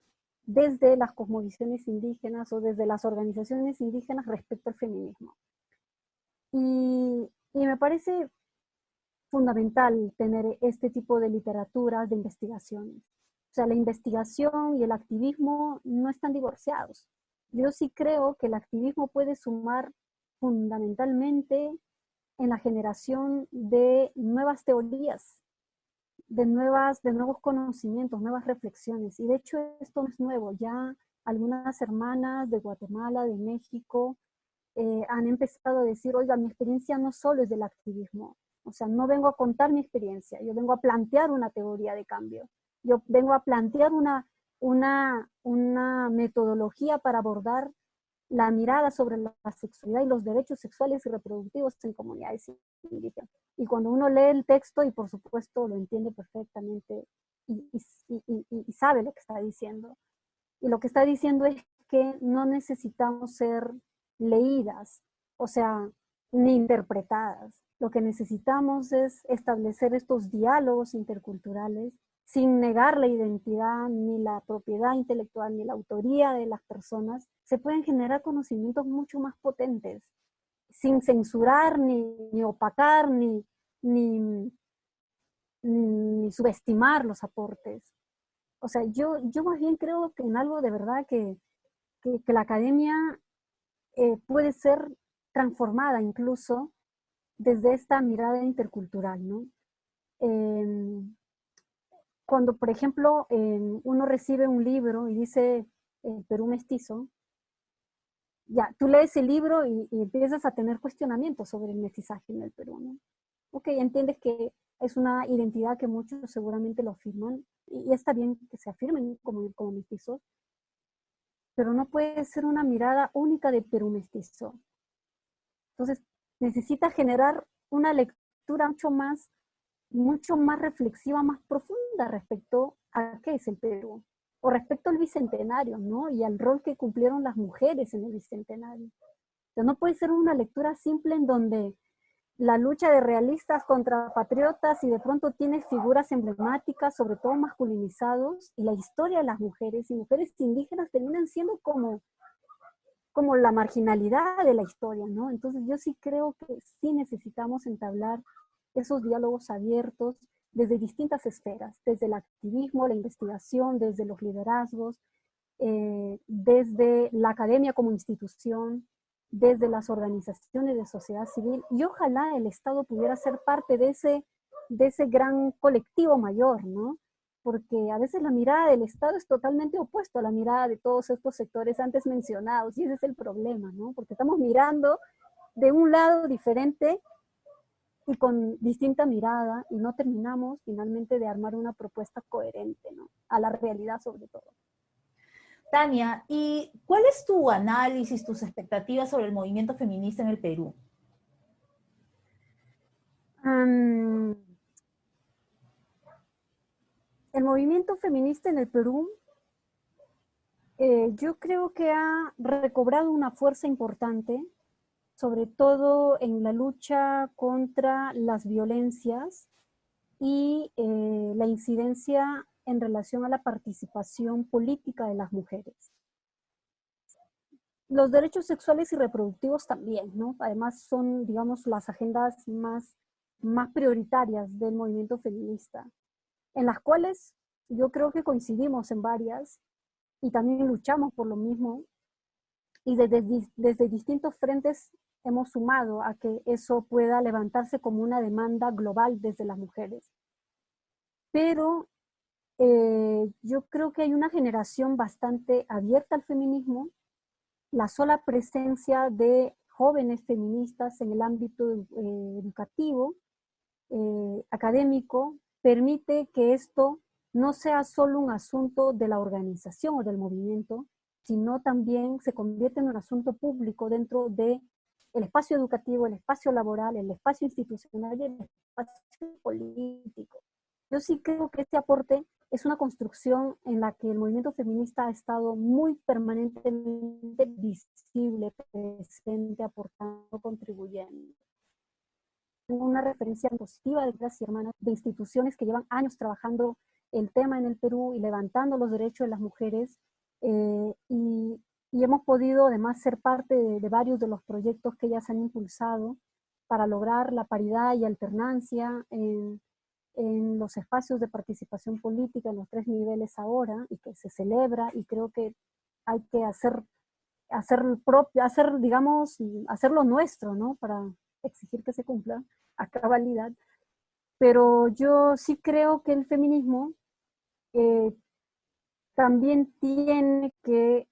B: desde las cosmovisiones indígenas o desde las organizaciones indígenas respecto al feminismo. Y me parece fundamental tener este tipo de literatura, de investigaciones. O sea, la investigación y el activismo no están divorciados. Yo sí creo que el activismo puede sumar fundamentalmente en la generación de nuevas teorías, de nuevos conocimientos, nuevas reflexiones. Y de hecho esto no es nuevo. Ya algunas hermanas de Guatemala, de México, han empezado a decir, oiga, mi experiencia no solo es del activismo. O sea, no vengo a contar mi experiencia, yo vengo a plantear una teoría de cambio. Yo vengo a plantear una metodología para abordar la mirada sobre la sexualidad y los derechos sexuales y reproductivos en comunidades indígenas. Y cuando uno lee el texto, y por supuesto lo entiende perfectamente y sabe lo que está diciendo, y lo que está diciendo es que no necesitamos ser leídas, o sea, ni interpretadas. Lo que necesitamos es establecer estos diálogos interculturales sin negar la identidad, ni la propiedad intelectual, ni la autoría de las personas. Se pueden generar conocimientos mucho más potentes, sin censurar, ni opacar, ni subestimar los aportes. O sea, yo más bien creo que en algo de verdad que la academia puede ser transformada incluso desde esta mirada intercultural, ¿no? Cuando, por ejemplo, uno recibe un libro y dice Perú mestizo, ya, tú lees el libro y empiezas a tener cuestionamientos sobre el mestizaje en el Perú, ¿no? Ok, entiendes que es una identidad que muchos seguramente lo afirman, y está bien que se afirmen como mestizos, pero no puede ser una mirada única de Perú mestizo. Entonces, necesita generar una lectura mucho más reflexiva, más profunda respecto a qué es el Perú, o respecto al Bicentenario, ¿no? Y al rol que cumplieron las mujeres en el Bicentenario. Entonces, no puede ser una lectura simple en donde la lucha de realistas contra patriotas y de pronto tiene figuras emblemáticas, sobre todo masculinizados, y la historia de las mujeres y mujeres indígenas terminan siendo como la marginalidad de la historia, ¿no? Entonces yo sí creo que sí necesitamos entablar esos diálogos abiertos desde distintas esferas, desde el activismo, la investigación, desde los liderazgos, desde la academia como institución, desde las organizaciones de sociedad civil, y ojalá el Estado pudiera ser parte de ese gran colectivo mayor, ¿no? Porque a veces la mirada del Estado es totalmente opuesta a la mirada de todos estos sectores antes mencionados, y ese es el problema, ¿no? Porque estamos mirando de un lado diferente y con distinta mirada, y no terminamos finalmente de armar una propuesta coherente, ¿no? A la realidad sobre todo.
A: Tania, ¿y cuál es tu análisis, tus expectativas sobre el movimiento feminista en el Perú?
B: El movimiento feminista en el Perú, yo creo que ha recobrado una fuerza importante, sobre todo en la lucha contra las violencias y la incidencia en relación a la participación política de las mujeres. Los derechos sexuales y reproductivos también, ¿no? Además son, digamos, las agendas más prioritarias del movimiento feminista, en las cuales yo creo que coincidimos en varias y también luchamos por lo mismo, y desde distintos frentes hemos sumado a que eso pueda levantarse como una demanda global desde las mujeres. Pero yo creo que hay una generación bastante abierta al feminismo. La sola presencia de jóvenes feministas en el ámbito educativo, académico, permite que esto no sea solo un asunto de la organización o del movimiento, sino también se convierte en un asunto público dentro del espacio educativo, el espacio laboral, el espacio institucional y el espacio político. Yo sí creo que este aporte es una construcción en la que el movimiento feminista ha estado muy permanentemente visible, presente, aportando, contribuyendo. Tengo una referencia positiva de las hermanas, de instituciones que llevan años trabajando el tema en el Perú y levantando los derechos de las mujeres, y hemos podido además ser parte de varios de los proyectos que ellas han impulsado para lograr la paridad y alternancia en los espacios de participación política en los 3 niveles ahora, y que se celebra, y creo que hay que digamos, hacerlo nuestro, ¿no? Para exigir que se cumpla a cabalidad. Pero yo sí creo que el feminismo también tiene que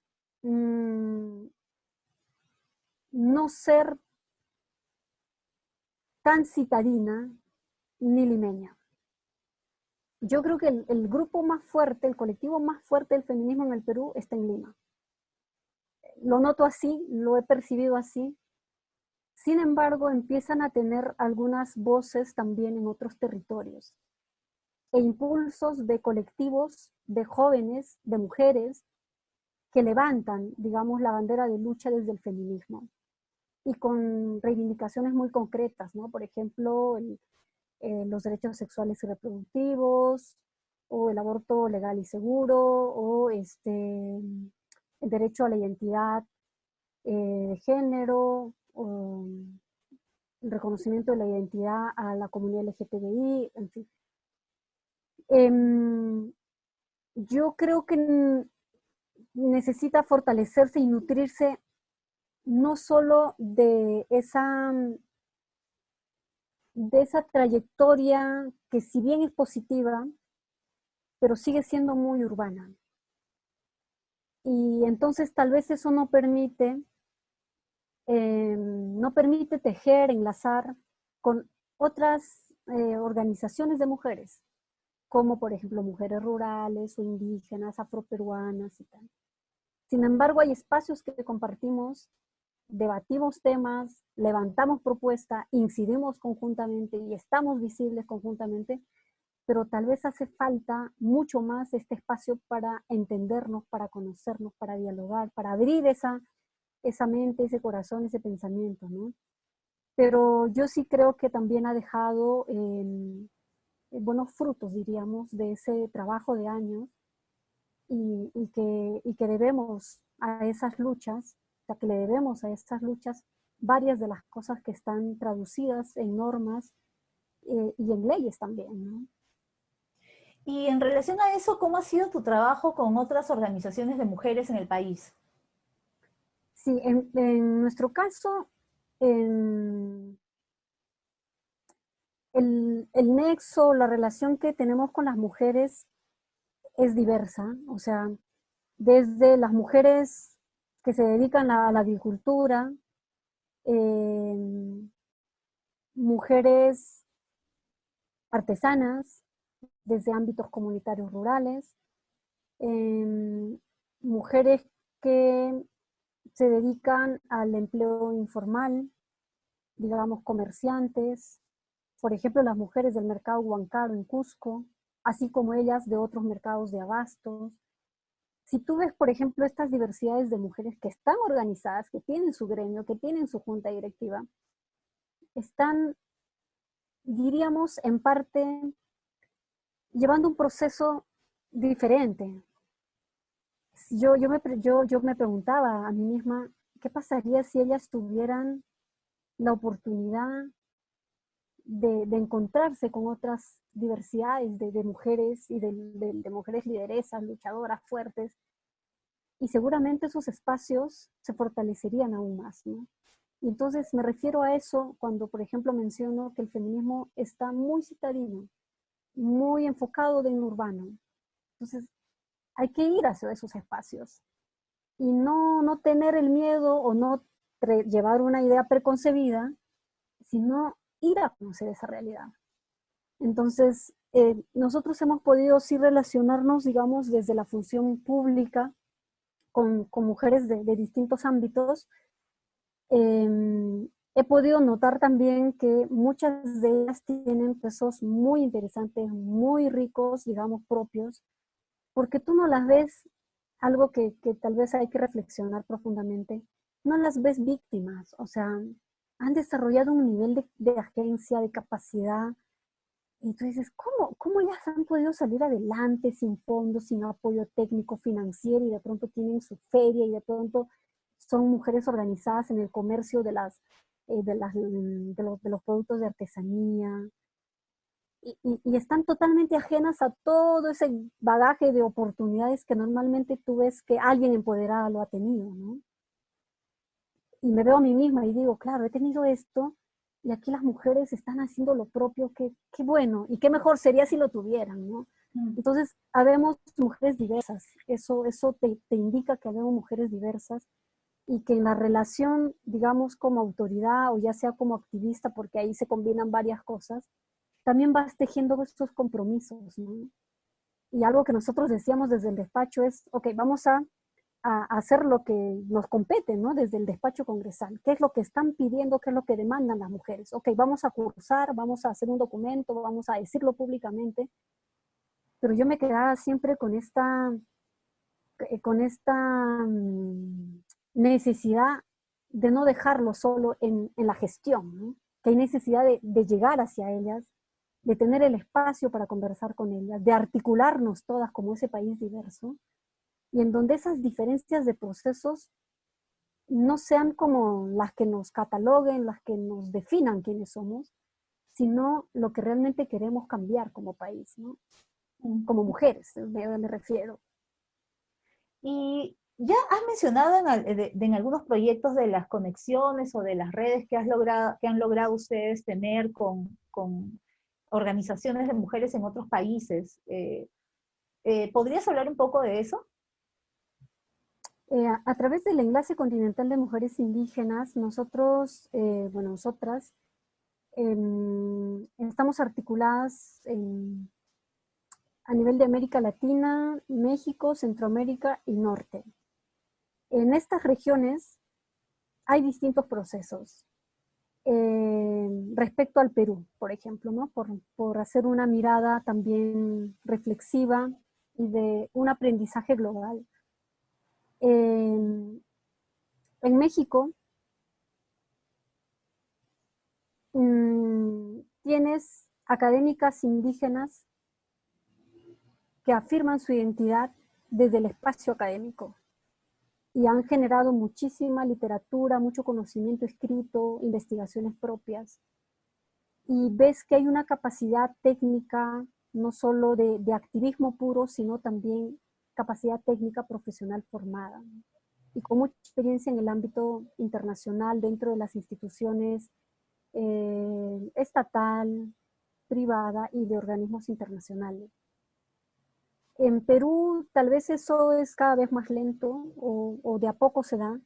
B: no ser tan citadina ni limeña. Yo creo que el grupo más fuerte, el colectivo más fuerte del feminismo en el Perú está en Lima. Lo noto así, lo he percibido así. Sin embargo, empiezan a tener algunas voces también en otros territorios, e impulsos de colectivos, de jóvenes, de mujeres, que levantan, digamos, la bandera de lucha desde el feminismo, y con reivindicaciones muy concretas, ¿no? Por ejemplo, los derechos sexuales y reproductivos, o el aborto legal y seguro, o el derecho a la identidad de género, o el reconocimiento de la identidad a la comunidad LGTBI, en fin. Yo creo que necesita fortalecerse y nutrirse no solo de esa trayectoria que, si bien es positiva, pero sigue siendo muy urbana. Y entonces tal vez eso no permite tejer, enlazar con otras organizaciones de mujeres, como por ejemplo mujeres rurales o indígenas, afroperuanas y tal. Sin embargo, hay espacios que compartimos, debatimos temas, levantamos propuestas, incidimos conjuntamente y estamos visibles conjuntamente, pero tal vez hace falta mucho más este espacio para entendernos, para conocernos, para dialogar, para abrir esa mente, ese corazón, ese pensamiento, ¿no? Pero yo sí creo que también ha dejado buenos frutos, diríamos, de ese trabajo de años, y que debemos a esas luchas, o sea, que le debemos a esas luchas varias de las cosas que están traducidas en normas y en leyes también, ¿no?
A: Y en relación a eso, ¿cómo ha sido tu trabajo con otras organizaciones de mujeres en el país?
B: Sí, en nuestro caso, en el nexo, la relación que tenemos con las mujeres es diversa, o sea, desde las mujeres que se dedican a la agricultura, eh, mujeres artesanas, desde ámbitos comunitarios rurales, eh, mujeres que se dedican al empleo informal, digamos comerciantes, por ejemplo las mujeres del mercado Huancaru en Cusco, así como ellas de otros mercados de abastos. Si tú ves, por ejemplo, estas diversidades de mujeres que están organizadas, que tienen su gremio, que tienen su junta directiva, están, diríamos, en parte llevando un proceso diferente. Yo me preguntaba a mí misma, ¿qué pasaría si ellas tuvieran la oportunidad de encontrarse con otras diversidades de mujeres y de mujeres lideresas, luchadoras, fuertes? Y seguramente esos espacios se fortalecerían aún más, ¿no? Y entonces me refiero a eso cuando, por ejemplo, menciono que el feminismo está muy citadino, muy enfocado en lo urbano. Entonces, hay que ir hacia esos espacios y no tener el miedo o no llevar una idea preconcebida, sino ir a conocer esa realidad. Entonces, nosotros hemos podido sí relacionarnos, digamos, desde la función pública con mujeres de distintos ámbitos. He podido notar también que muchas de ellas tienen procesos muy interesantes, muy ricos, digamos, propios, porque tú no las ves, algo que tal vez hay que reflexionar profundamente, no las ves víctimas, o sea, han desarrollado un nivel de agencia, de capacidad, y tú dices, ¿cómo ellas han podido salir adelante sin fondos, sin apoyo técnico, financiero, y de pronto tienen su feria, y de pronto son mujeres organizadas en el comercio de los productos de artesanía, y están totalmente ajenas a todo ese bagaje de oportunidades que normalmente tú ves que alguien empoderado lo ha tenido, ¿no? Y me veo a mí misma y digo, claro, he tenido esto y aquí las mujeres están haciendo lo propio, qué bueno, y qué mejor sería si lo tuvieran, ¿no?
A: Mm.
B: Entonces, habemos mujeres diversas, eso te indica que habemos mujeres diversas y que en la relación, digamos, como autoridad o ya sea como activista, porque ahí se combinan varias cosas, también vas tejiendo estos compromisos, ¿no? Y algo que nosotros decíamos desde el despacho es, ok, vamos a hacer lo que nos compete, ¿no? Desde el despacho congresal. ¿Qué es lo que están pidiendo? ¿Qué es lo que demandan las mujeres? Ok, vamos a cursar, vamos a hacer un documento, vamos a decirlo públicamente, pero yo me quedaba siempre con esta necesidad de no dejarlo solo en la gestión, ¿no? Que hay necesidad de llegar hacia ellas, de tener el espacio para conversar con ellas, de articularnos todas como ese país diverso, y en donde esas diferencias de procesos no sean como las que nos cataloguen, las que nos definan quiénes somos, sino lo que realmente queremos cambiar como país, ¿no?
A: Mm.
B: Como mujeres, me refiero.
A: Y ya has mencionado en algunos proyectos de las conexiones o de las redes que han logrado ustedes tener con organizaciones de mujeres en otros países. ¿Podrías hablar un poco de eso?
B: A través del Enlace Continental de Mujeres Indígenas, nosotros, bueno, nosotras, estamos articuladas a nivel de América Latina, México, Centroamérica y Norte. En estas regiones hay distintos procesos. Respecto al Perú, por ejemplo, ¿no? Por hacer una mirada también reflexiva y de un aprendizaje global. En México tienes académicas indígenas que afirman su identidad desde el espacio académico y han generado muchísima literatura, mucho conocimiento escrito, investigaciones propias. Y ves que hay una capacidad técnica no solo de activismo puro, sino también capacidad técnica profesional formada, ¿no? Y con mucha experiencia en el ámbito internacional, dentro de las instituciones estatal, privada y de organismos internacionales. En Perú tal vez eso es cada vez más lento o de a poco se da,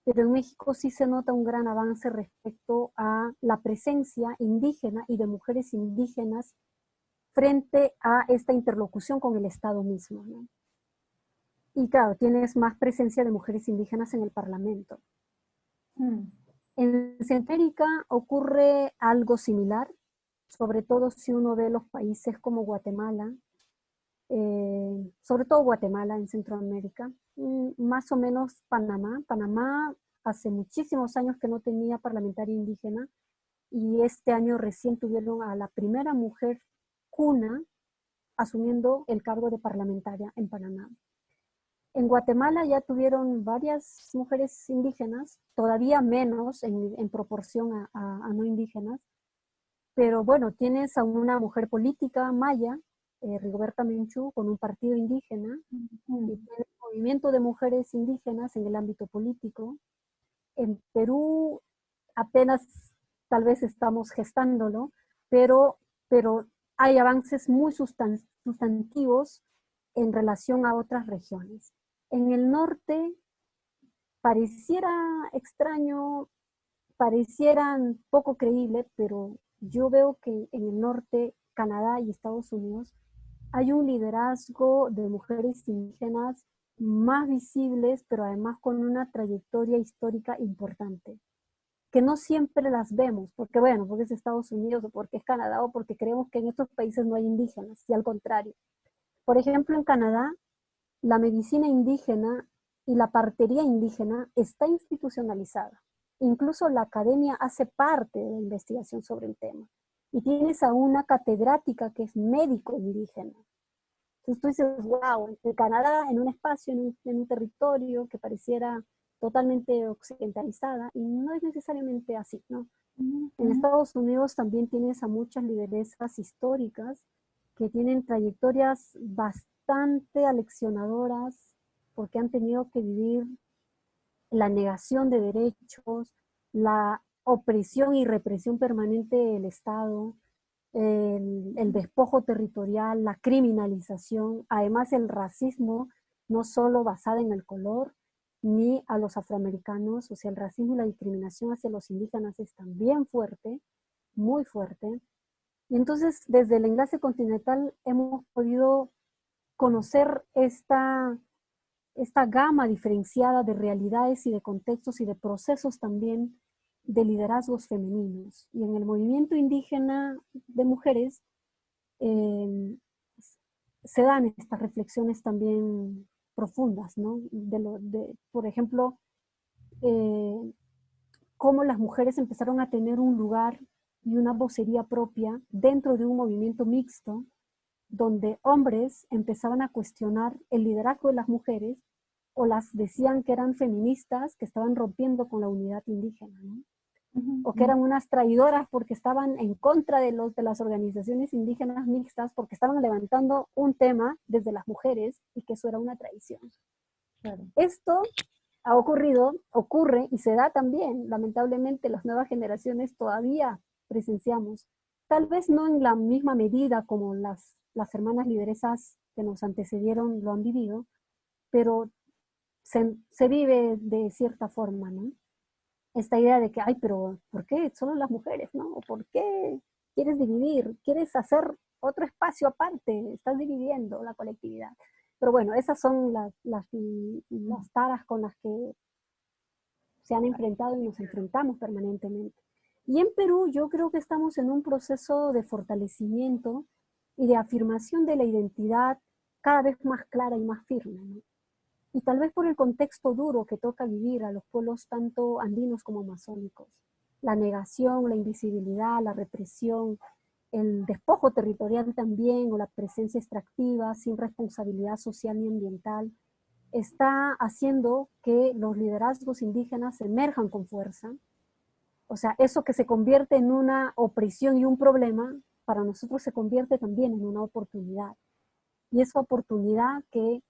B: pero en México sí se nota un gran avance respecto a la presencia indígena y de mujeres indígenas frente a esta interlocución con el Estado mismo, ¿no? Y claro, tienes más presencia de mujeres indígenas en el Parlamento. En Centroamérica ocurre algo similar, sobre todo si uno ve los países como Guatemala, sobre todo Guatemala en Centroamérica, más o menos Panamá. Panamá hace muchísimos años que no tenía parlamentaria indígena y este año recién tuvieron a la primera mujer cuna asumiendo el cargo de parlamentaria en Panamá. En Guatemala ya tuvieron varias mujeres indígenas, todavía menos en proporción a no indígenas, pero bueno, tienes a una mujer política maya, Rigoberta Menchú, con un partido indígena, y tienes movimiento de mujeres indígenas en el ámbito político. En Perú apenas tal vez estamos gestándolo, pero hay avances muy sustantivos en relación a otras regiones. En el norte pareciera extraño, parecieran poco creíble, pero yo veo que en el norte, Canadá y Estados Unidos, hay un liderazgo de mujeres indígenas más visibles, pero además con una trayectoria histórica importante, que no siempre las vemos, porque bueno, porque es Estados Unidos, o porque es Canadá, o porque creemos que en estos países no hay indígenas, y al contrario. Por ejemplo, en Canadá, la medicina indígena y la partería indígena está institucionalizada. Incluso la academia hace parte de la investigación sobre el tema. Y tienes a una catedrática que es médico indígena. Entonces tú dices, wow, en Canadá, en un espacio, en un territorio que pareciera totalmente occidentalizada, y no es necesariamente así, ¿no? En Estados Unidos también tienes a muchas lideresas históricas que tienen trayectorias bastante aleccionadoras porque han tenido que vivir la negación de derechos, la opresión y represión permanente del Estado, el despojo territorial, la criminalización, además el racismo, no solo basado en el color, ni a los afroamericanos, o sea, el racismo y la discriminación hacia los indígenas es también fuerte, muy fuerte. Y entonces, desde el Enlace Continental hemos podido conocer esta gama diferenciada de realidades y de contextos y de procesos también de liderazgos femeninos. Y en el movimiento indígena de mujeres se dan estas reflexiones también profundas, ¿no? Por ejemplo, cómo las mujeres empezaron a tener un lugar y una vocería propia dentro de un movimiento mixto, donde hombres empezaban a cuestionar el liderazgo de las mujeres o las decían que eran feministas, que estaban rompiendo con la unidad indígena, ¿no? O que eran unas traidoras porque estaban en contra de las organizaciones indígenas mixtas, porque estaban levantando un tema desde las mujeres y que eso era una traición. Claro. Esto ha ocurrido, ocurre y se da también, lamentablemente, las nuevas generaciones todavía presenciamos, tal vez no en la misma medida como las hermanas lideresas que nos antecedieron lo han vivido, pero se vive de cierta forma, ¿no? Esta idea de que, ay, pero ¿por qué solo las mujeres, no? ¿O por qué quieres dividir? ¿Quieres hacer otro espacio aparte? Estás dividiendo la colectividad. Pero bueno, esas son las taras con las que se han enfrentado y nos enfrentamos permanentemente. Y en Perú yo creo que estamos en un proceso de fortalecimiento y de afirmación de la identidad cada vez más clara y más firme, ¿no? Y tal vez por el contexto duro que toca vivir a los pueblos tanto andinos como amazónicos. La negación, la invisibilidad, la represión, el despojo territorial también, o la presencia extractiva sin responsabilidad social ni ambiental, está haciendo que los liderazgos indígenas emerjan con fuerza. O sea, eso que se convierte en una opresión y un problema, para nosotros se convierte también en una oportunidad. Y esa oportunidad que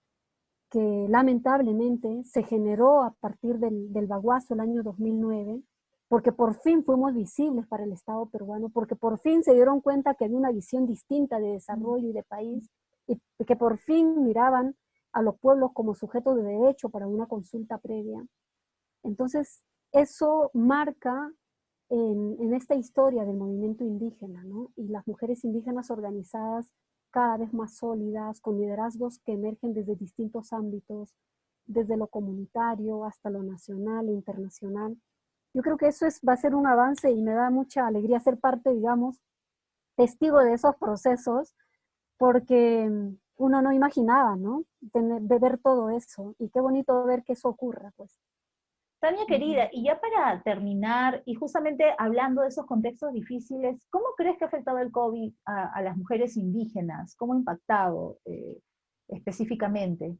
B: lamentablemente se generó a partir del Baguazo el año 2009, porque por fin fuimos visibles para el Estado peruano, porque por fin se dieron cuenta que había una visión distinta de desarrollo y de país, y que por fin miraban a los pueblos como sujetos de derecho para una consulta previa. Entonces, eso marca en esta historia del movimiento indígena, ¿no? Y las mujeres indígenas organizadas cada vez más sólidas, con liderazgos que emergen desde distintos ámbitos, desde lo comunitario hasta lo nacional e internacional. Yo creo que eso va a ser un avance y me da mucha alegría ser parte, digamos, testigo de esos procesos, porque uno no imaginaba, ¿no? De ver todo eso, y qué bonito ver que eso ocurra, pues.
A: Tania querida, y ya para terminar, y justamente hablando de esos contextos difíciles, ¿cómo crees que ha afectado el COVID a las mujeres indígenas? ¿Cómo ha impactado específicamente?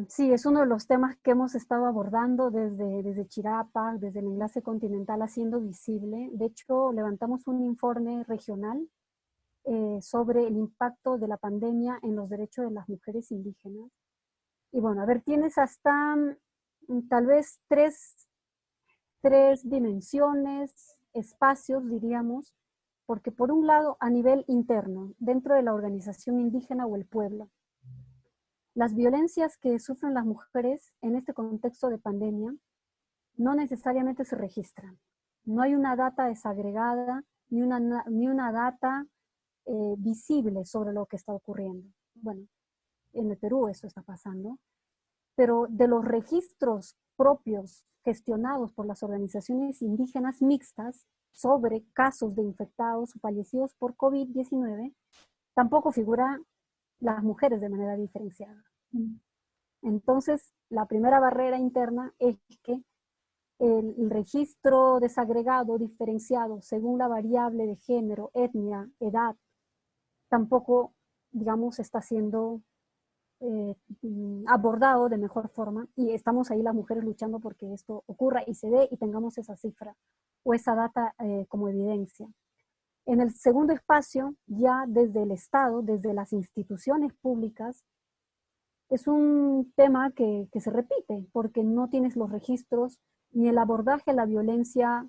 B: Sí, es uno de los temas que hemos estado abordando desde Chirapa, desde el enlace continental, haciendo visible. De hecho, levantamos un informe regional sobre el impacto de la pandemia en los derechos de las mujeres indígenas. Y bueno, a ver, tienes hasta tal vez tres dimensiones, espacios, diríamos, porque por un lado, a nivel interno, dentro de la organización indígena o el pueblo, las violencias que sufren las mujeres en este contexto de pandemia no necesariamente se registran. No hay una data desagregada ni una data visible sobre lo que está ocurriendo. Bueno, en el Perú eso está pasando, pero de los registros propios gestionados por las organizaciones indígenas mixtas sobre casos de infectados o fallecidos por COVID-19, tampoco figuran las mujeres de manera diferenciada. Entonces, la primera barrera interna es que el registro desagregado, diferenciado, según la variable de género, etnia, edad, tampoco, digamos, está siendo abordado de mejor forma, y estamos ahí las mujeres luchando porque esto ocurra y se dé y tengamos esa cifra o esa data como evidencia. En el segundo espacio, ya desde el Estado, desde las instituciones públicas, es un tema que se repite porque no tienes los registros ni el abordaje a la violencia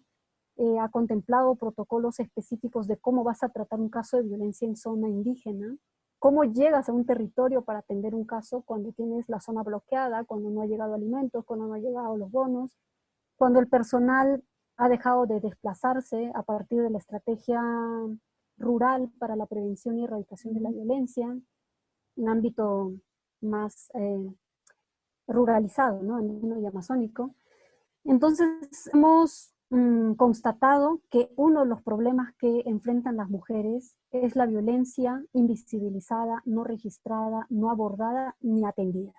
B: ha contemplado protocolos específicos de cómo vas a tratar un caso de violencia en zona indígena, cómo llegas a un territorio para atender un caso cuando tienes la zona bloqueada, cuando no ha llegado alimentos, cuando no ha llegado los bonos, cuando el personal ha dejado de desplazarse a partir de la estrategia rural para la prevención y erradicación de la violencia, en ámbito más ruralizado, ¿no? Andino y amazónico. Entonces hemos constatado que uno de los problemas que enfrentan las mujeres es la violencia invisibilizada, no registrada, no abordada ni atendida.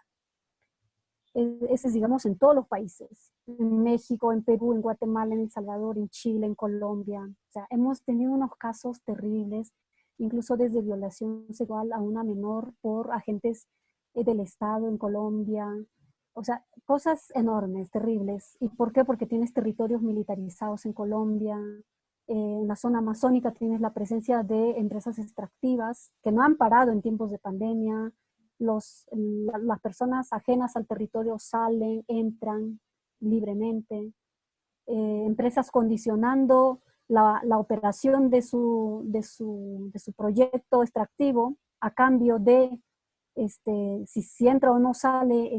B: Ese es, digamos, en todos los países, en México, en Perú, en Guatemala, en El Salvador, en Chile, en Colombia. O sea, hemos tenido unos casos terribles, incluso desde violación sexual a una menor por agentes del Estado en Colombia. O sea, cosas enormes, terribles. ¿Y por qué? Porque tienes territorios militarizados en Colombia. En la zona amazónica tienes la presencia de empresas extractivas que no han parado en tiempos de pandemia. Las personas ajenas al territorio salen, entran libremente. Empresas condicionando la operación de su proyecto extractivo a cambio de si entra o no sale,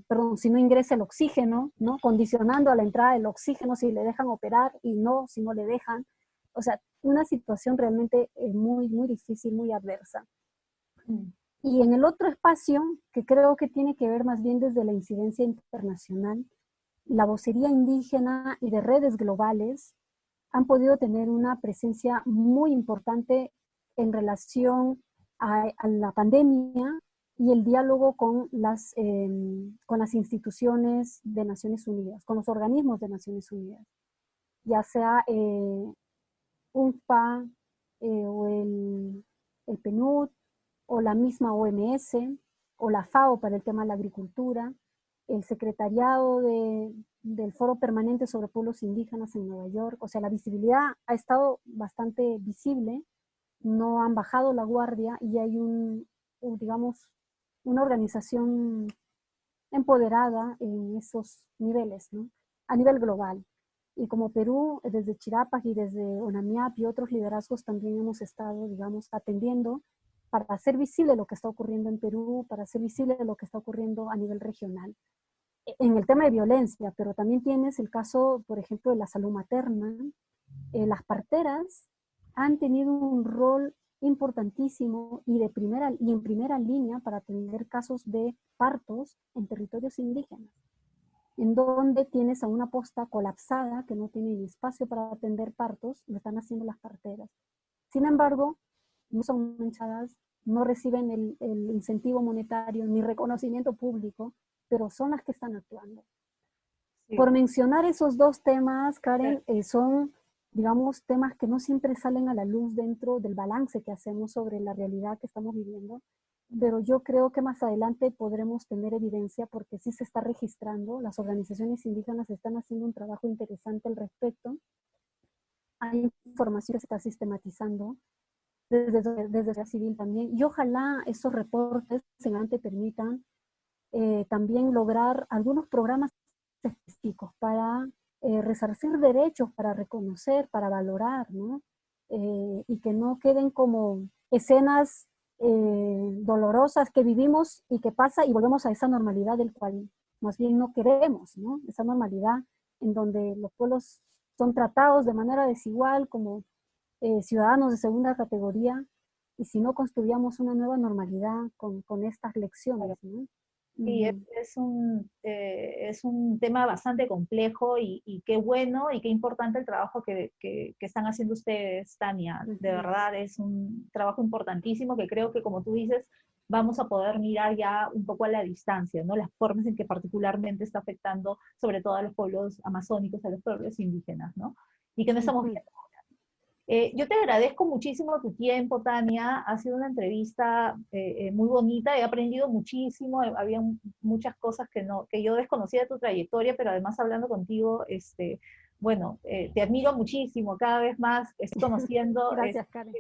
B: perdón, si no ingresa el oxígeno, ¿no? Condicionando a la entrada del oxígeno si le dejan operar y no, si no le dejan. O sea, una situación realmente muy, muy difícil, muy adversa. Y en el otro espacio, que creo que tiene que ver más bien desde la incidencia internacional, la vocería indígena y de redes globales han podido tener una presencia muy importante en relación a la pandemia y el diálogo con las instituciones de Naciones Unidas, con los organismos de Naciones Unidas, ya sea UNFPA o el PNUD, o la misma OMS, o la FAO para el tema de la agricultura, el Secretariado del Foro Permanente sobre Pueblos Indígenas en Nueva York. O sea, la visibilidad ha estado bastante visible, no han bajado la guardia y hay digamos, una organización empoderada en esos niveles, ¿no? A nivel global. Y como Perú, desde Chirapas y desde ONAMIAP y otros liderazgos también hemos estado, digamos, atendiendo para hacer visible lo que está ocurriendo en Perú, para hacer visible lo que está ocurriendo a nivel regional. En el tema de violencia, pero también tienes el caso, por ejemplo, de la salud materna. Las parteras han tenido un rol importantísimo y en primera línea para atender casos de partos en territorios indígenas, en donde tienes a una posta colapsada que no tiene ni espacio para atender partos, lo están haciendo las parteras. Sin embargo, no son manchadas, no reciben el incentivo monetario ni reconocimiento público, pero son las que están actuando. Sí. Por mencionar esos dos temas, Karen, son, digamos, temas que no siempre salen a la luz dentro del balance que hacemos sobre la realidad que estamos viviendo, pero yo creo que más adelante podremos tener evidencia porque sí se está registrando, las organizaciones indígenas están haciendo un trabajo interesante al respecto, hay información que se está sistematizando desde la civil también, y ojalá esos reportes en adelante permitan también lograr algunos programas específicos para resarcir derechos, para reconocer, para valorar, ¿no? Y que no queden como escenas dolorosas que vivimos y que pasa y volvemos a esa normalidad del cual más bien no queremos, ¿no? Esa normalidad en donde los pueblos son tratados de manera desigual como ciudadanos de segunda categoría, y si no construíamos una nueva normalidad con estas lecciones, ¿no?
A: Sí, es un tema bastante complejo y qué bueno y qué importante el trabajo que están haciendo ustedes, Tania. De verdad es un trabajo importantísimo que creo que, como tú dices, vamos a poder mirar ya un poco a la distancia, ¿no? Las formas en que particularmente está afectando sobre todo a los pueblos amazónicos, a los pueblos indígenas, ¿no? Y que no estamos viendo. Yo te agradezco muchísimo tu tiempo, Tania. Ha sido una entrevista muy bonita. He aprendido muchísimo. Había muchas cosas que yo desconocía de tu trayectoria, pero además hablando contigo, bueno, te admiro muchísimo. Cada vez más estoy conociendo
B: Gracias, Karen.